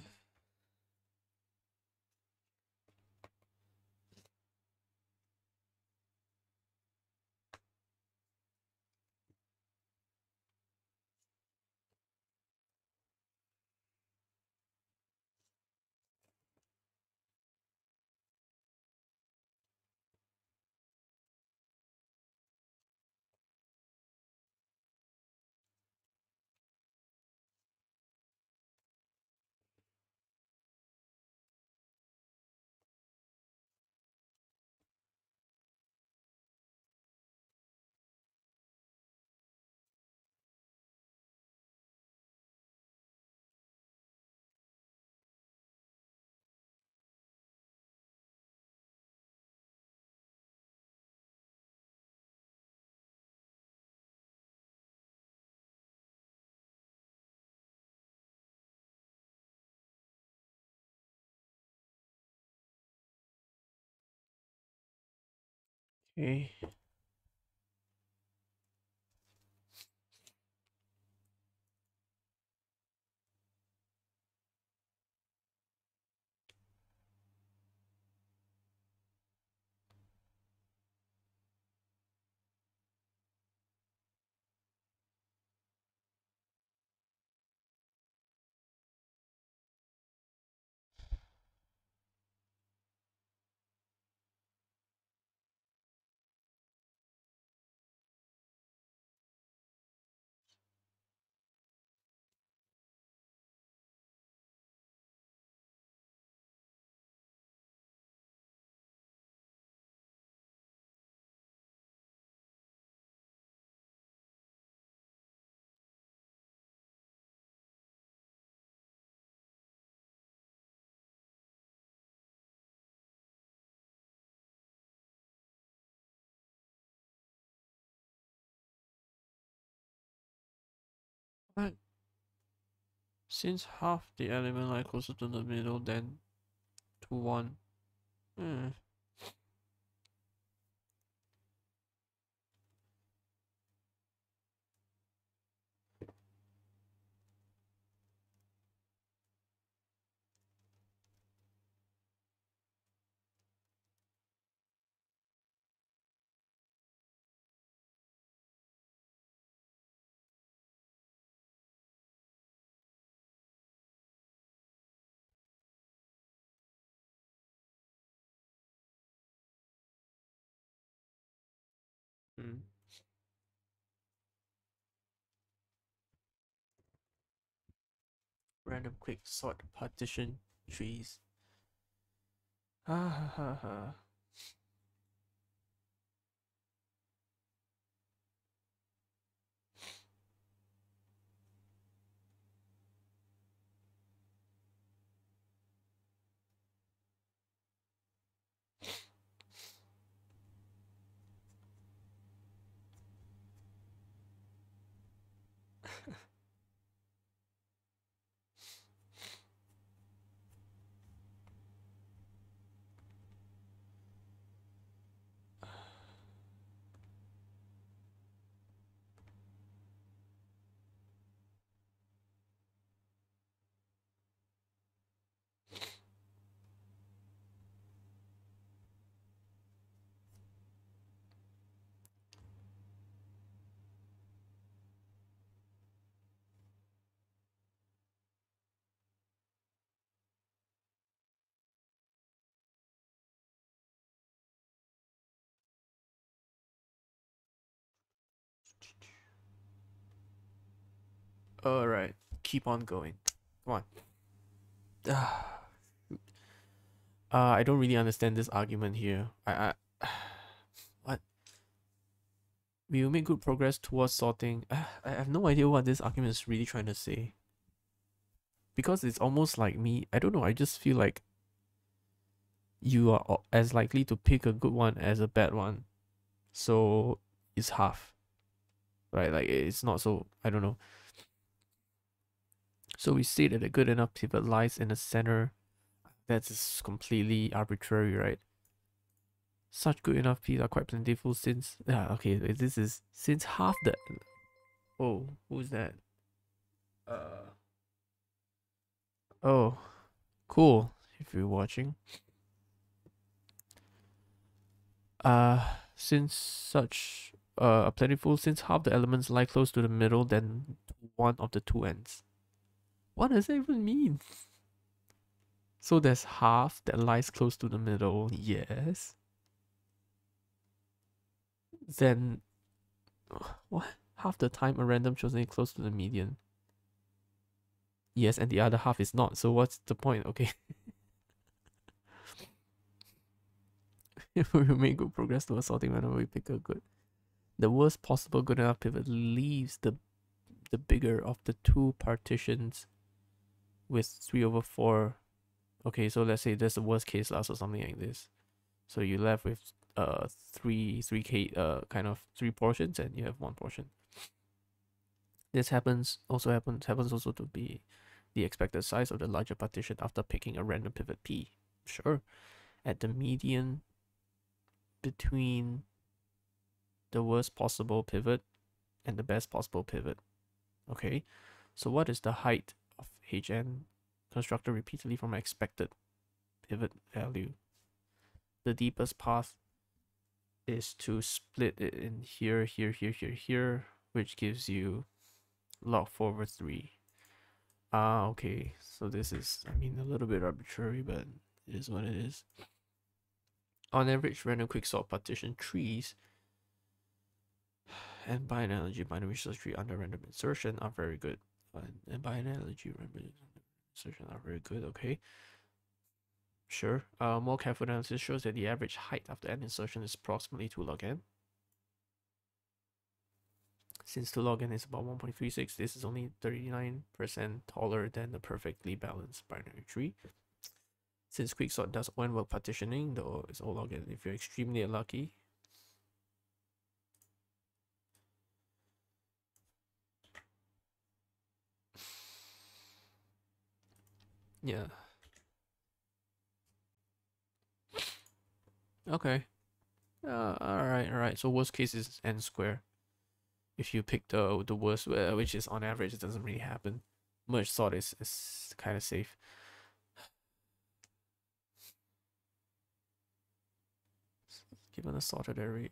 Okay. But since half the element lie closer to the middle than to one. Hmm. Hmm. Random quick sort partition trees. Ha ha ha ha. Alright, keep on going. Come on. I don't really understand this argument here. What? We will make good progress towards sorting. I have no idea what this argument is really trying to say. Because it's almost like me. I don't know. I just feel like you are as likely to pick a good one as a bad one. So it's half. Right? Like it's not so. I don't know. So we say that a good enough pivot lies in the center. That's completely arbitrary, right? Such good enough p's are quite plentiful since okay, this is since half the oh, who's that? Uh oh, cool. If you're watching. Since such plentiful since half the elements lie close to the middle than one of the two ends. What does that even mean? So there's half that lies close to the middle, yes. Then what? Half the time a random chosen is close to the median. Yes, and the other half is not. So what's the point? Okay. We make good progress towards sorting whenever we pick a good. The worst possible good enough pivot leaves the bigger of the two partitions with 3/4. Okay, so let's say that's the worst case last or something like this. So you're left with kind of three portions and you have one portion. This happens also to be the expected size of the larger partition after picking a random pivot P. Sure. At the median between the worst possible pivot and the best possible pivot. Okay, so what is the height of Hn constructed repeatedly from expected pivot value? The deepest path is to split it in here, here, here, here, here, which gives you log 4 over 3. Okay, so this is, I mean, a little bit arbitrary, but it is what it is. On average, random quicksort partition trees and by analogy, binary search tree under random insertion are very good. And by analogy, random insertion are very good. Okay, sure. More careful analysis shows that the average height after n insertion is approximately 2 log n. Since 2 log n is about 1.36, this is only 39% taller than the perfectly balanced binary tree. Since quicksort does one-word partitioning, though it's all log n if you're extremely unlucky. Yeah. Okay. Alright. So worst case is n square. If you pick the worst, which is on average, it doesn't really happen. Merge sort is kind of safe. Given a sorted array.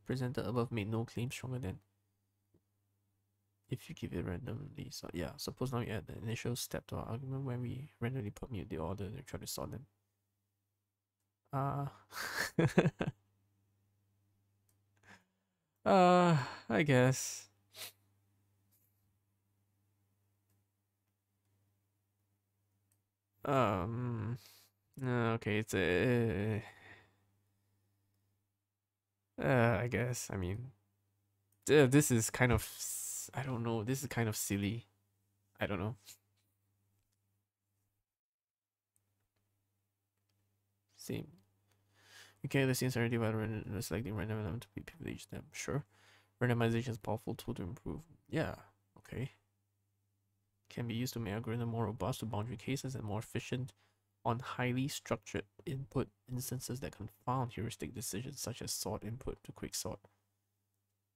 Presented above made no claim stronger than if you give it randomly. So yeah, suppose now you add the initial step to our argument when we randomly permute the order and try to sort them. I guess. Okay, it's a. I guess. I mean, this is kind of. I don't know. This is kind of silly. I don't know. Same. You can the scenes already by selecting random element to be privileged them. Sure. Randomization is a powerful tool to improve. Yeah. Okay. Can be used to make algorithm more robust to boundary cases and more efficient on highly structured input instances that confound heuristic decisions such as sort input to quicksort.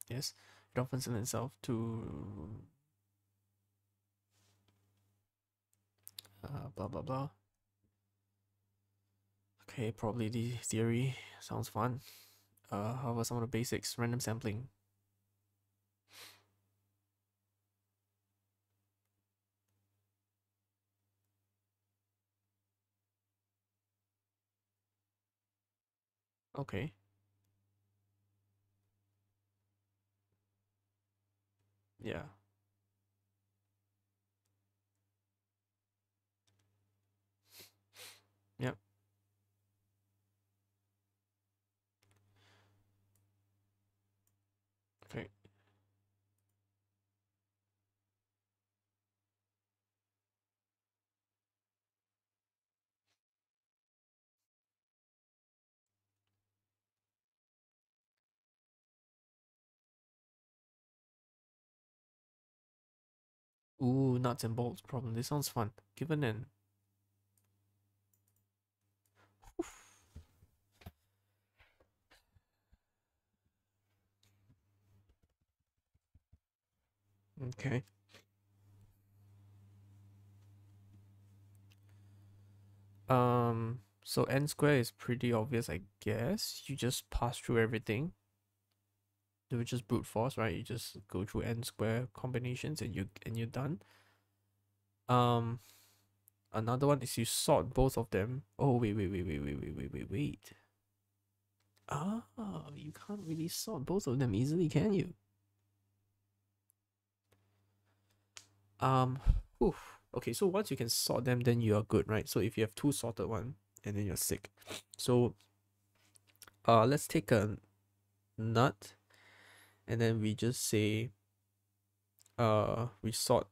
Yes, it often lends itself to blah blah blah. Okay, probably the theory sounds fun. How about some of the basics? Random sampling. Okay. Yeah. Yep. Okay. Ooh, nuts and bolts problem. This sounds fun. Given an okay. So n square is pretty obvious, I guess. You just pass through everything. You just brute force, right? You just go through n square combinations and you're done. Another one is you sort both of them. Oh wait. Oh, you can't really sort both of them easily, can you? Whew. Okay, so once you can sort them, then you are good, right? So if you have two sorted one, and then you're sick. So let's take a nut, and then we just say we sort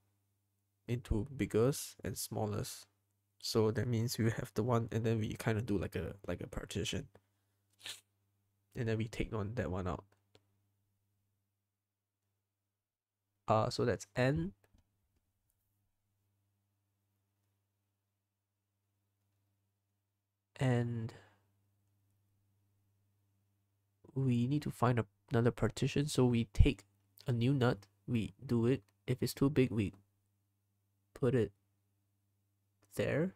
into biggest and smallest. So that means we have the one, and then we kind of do like a partition, and then we take that one out. So that's n. and we need to find another partition. So we take a new nut, we do it. If it's too big, we put it there,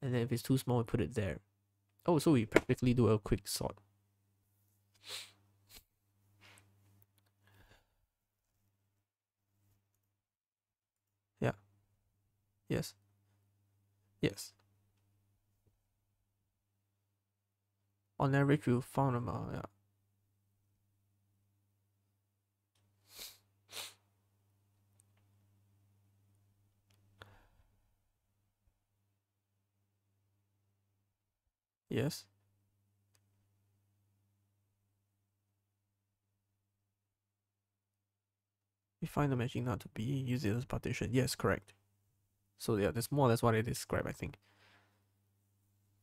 and then if it's too small, we put it there. Oh, so we practically do a quick sort. Yeah. Yes. Yes. On average, you found about, yeah. Yes. We find the matching nut to be, use it as partition. Yes, correct. So yeah, that's more or less what I described, I think.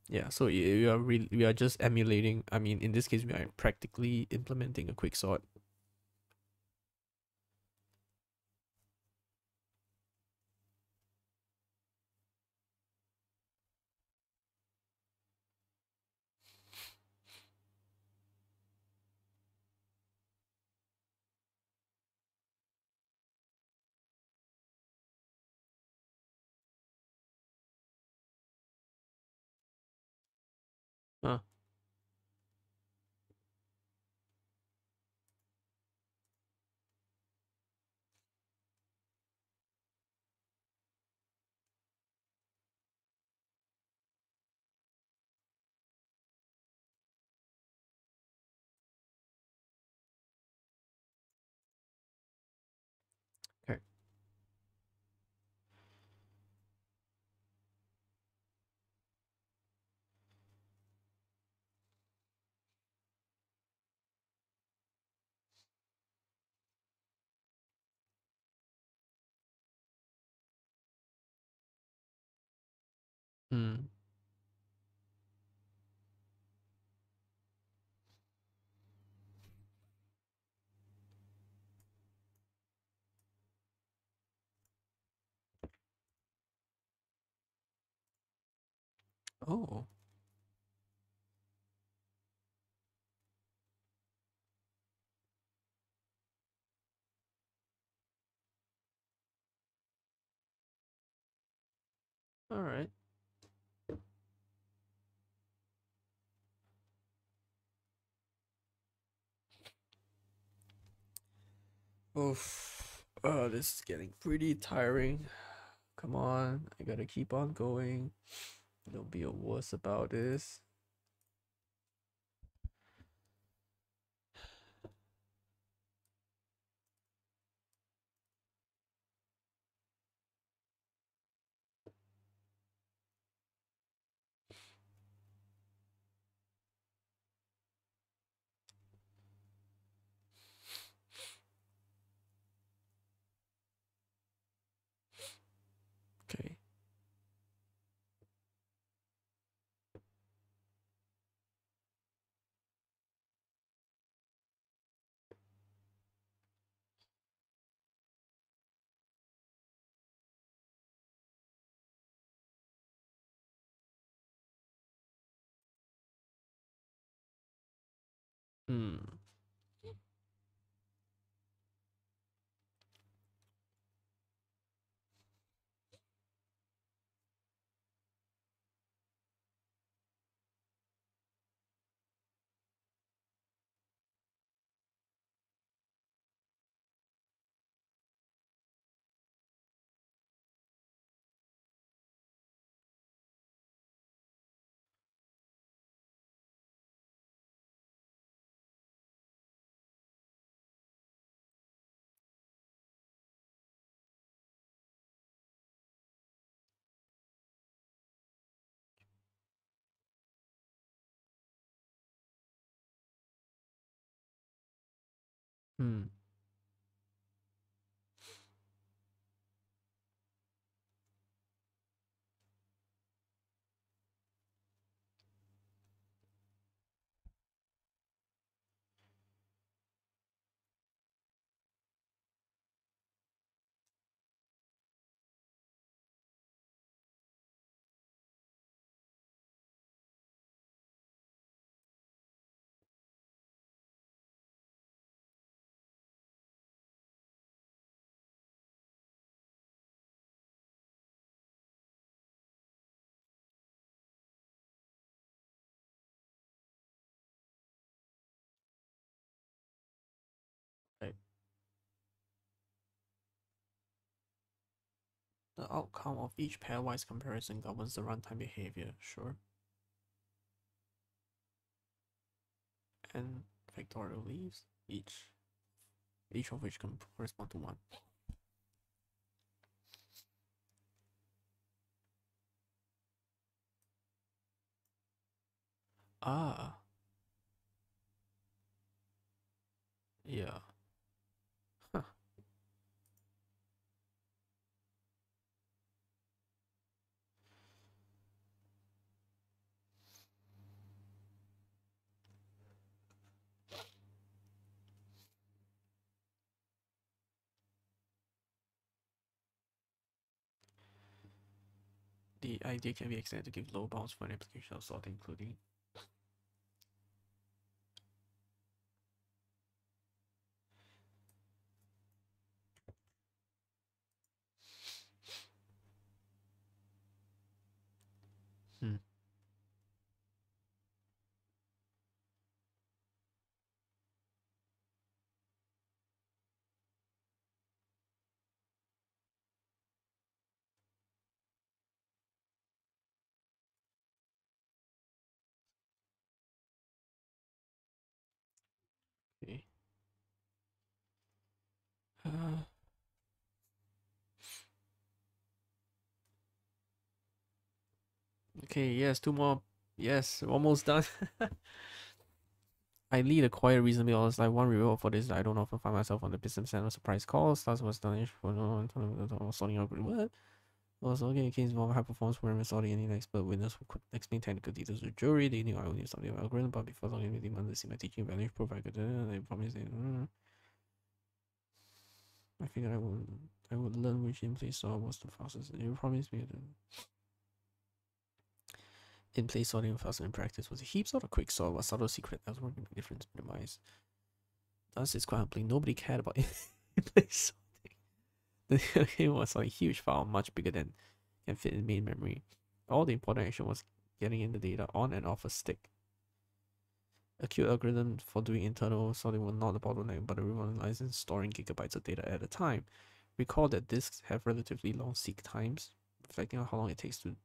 Yeah, so we are just emulating. I mean, in this case, we are practically implementing a quick sort. Huh. Okay. Hmm. Oh. All right. Oof. Oh, this is getting pretty tiring. Come on, I gotta keep on going. Don't be a wuss about this. Okay. Hmm. Hmm. The outcome of each pairwise comparison governs the runtime behavior, sure. And factorial leaves, each of which can correspond to 1. Ah, yeah. Huh. The idea can be extended to give low bounds for an application of sorting, including hmm. Okay. Okay, yes, 2 more. Yes, almost done. I lead a quiet, reasonably honest life. One reward for this, I don't often find myself on the business center surprise calls. That's what's done for no sorting out. What? Also, okay, case involve high performance program sorting any expert witness who could explain technical details to the jury. They knew I would need something about algorithm, but before talking to them, they see my teaching value proof. I could, they promised they, I figured I would learn which in place sort was the fastest. You promised me that in place sorting fast in practice was a heap sort of quick sort, a subtle secret that was working the difference minimized. Thus, it's quite humbling. Nobody cared about in place sorting. The game was a huge file, much bigger than can fit in main memory. All the important action was getting in the data on and off a stick. A cute algorithm for doing internal sorting was not the bottleneck, but the relies storing gigabytes of data at a time. Recall that disks have relatively long seek times, reflecting on how long it takes to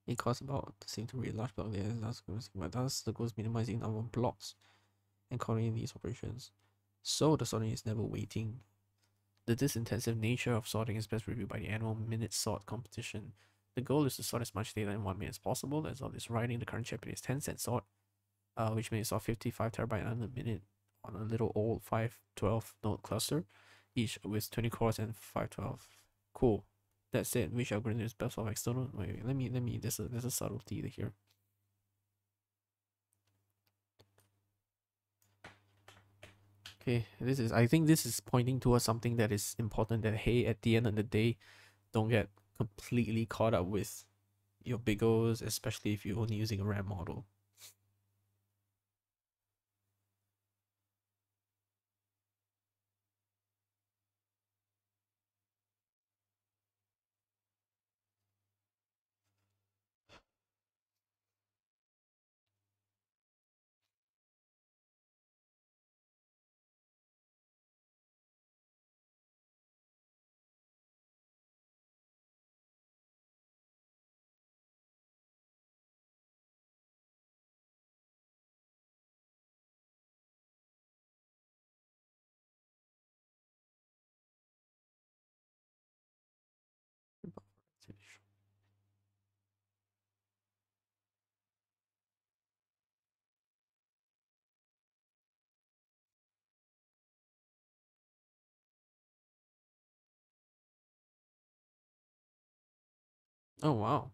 it costs about the same to read a large block data as but thus the goal is minimizing the number of blocks and calling in these operations. So the sorting is never waiting. The disintensive nature of sorting is best reviewed by the annual minute sort competition. The goal is to sort as much data in 1 minute as possible. As of this writing, the current champion is 10-cent sort, which means sort 55 terabyte in a minute on a little old 512 node cluster, each with 20 cores and 512. Cool. That's it. Which algorithm is best for external? Wait, let me. There's a subtlety here. Okay, I think this is pointing towards something that is important, that hey, at the end of the day, don't get completely caught up with your big O's, especially if you're only using a RAM model. Oh wow.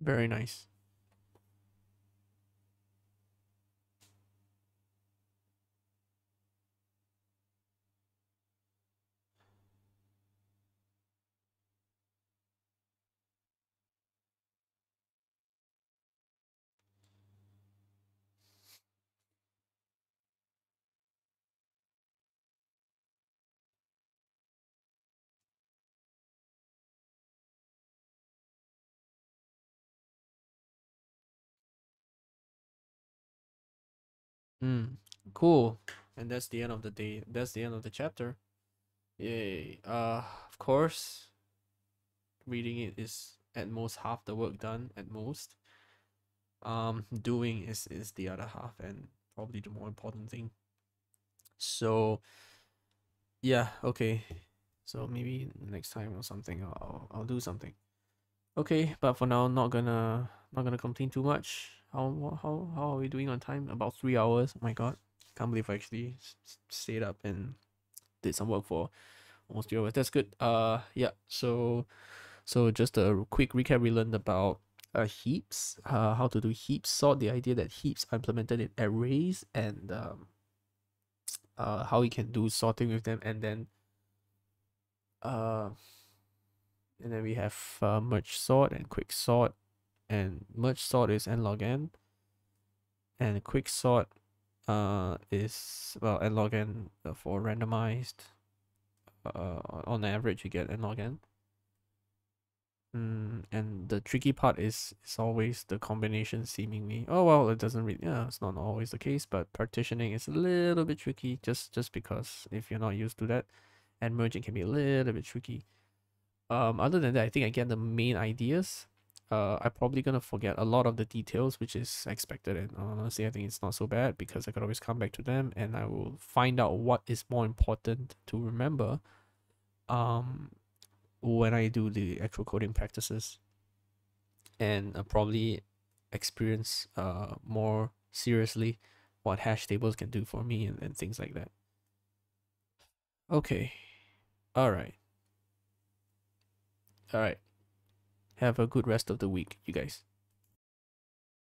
Very nice. Mm, cool. And that's the end of the day. That's the end of the chapter. Yay. Of course, reading it is at most half the work done at most. Doing is the other half and probably the more important thing. So yeah, okay. So maybe next time or something, I'll do something. Okay, but for now, not gonna complain too much. How are we doing on time? About 3 hours. Oh my god, can't believe I actually stayed up and did some work for almost 3 hours. That's good. Yeah. So just a quick recap. We learned about heaps. How to do heaps sort. The idea that heaps are implemented in arrays and how we can do sorting with them, uh and then we have merge sort and quick sort, and merge sort is n log n, and quick sort is, well, n log n for randomized. On average you get n log n. And the tricky part is always the combination seemingly. Oh well, it doesn't really, yeah, it's not always the case, but partitioning is a little bit tricky just because if you're not used to that, and merging can be a little bit tricky. Other than that, I think I get the main ideas. I'm probably gonna forget a lot of the details, which is expected, and honestly, I think it's not so bad because I could always come back to them, and I will find out what is more important to remember. Um, when I do the actual coding practices, and probably experience more seriously what hash tables can do for me and things like that. Okay. All right. All right. Have a good rest of the week, you guys.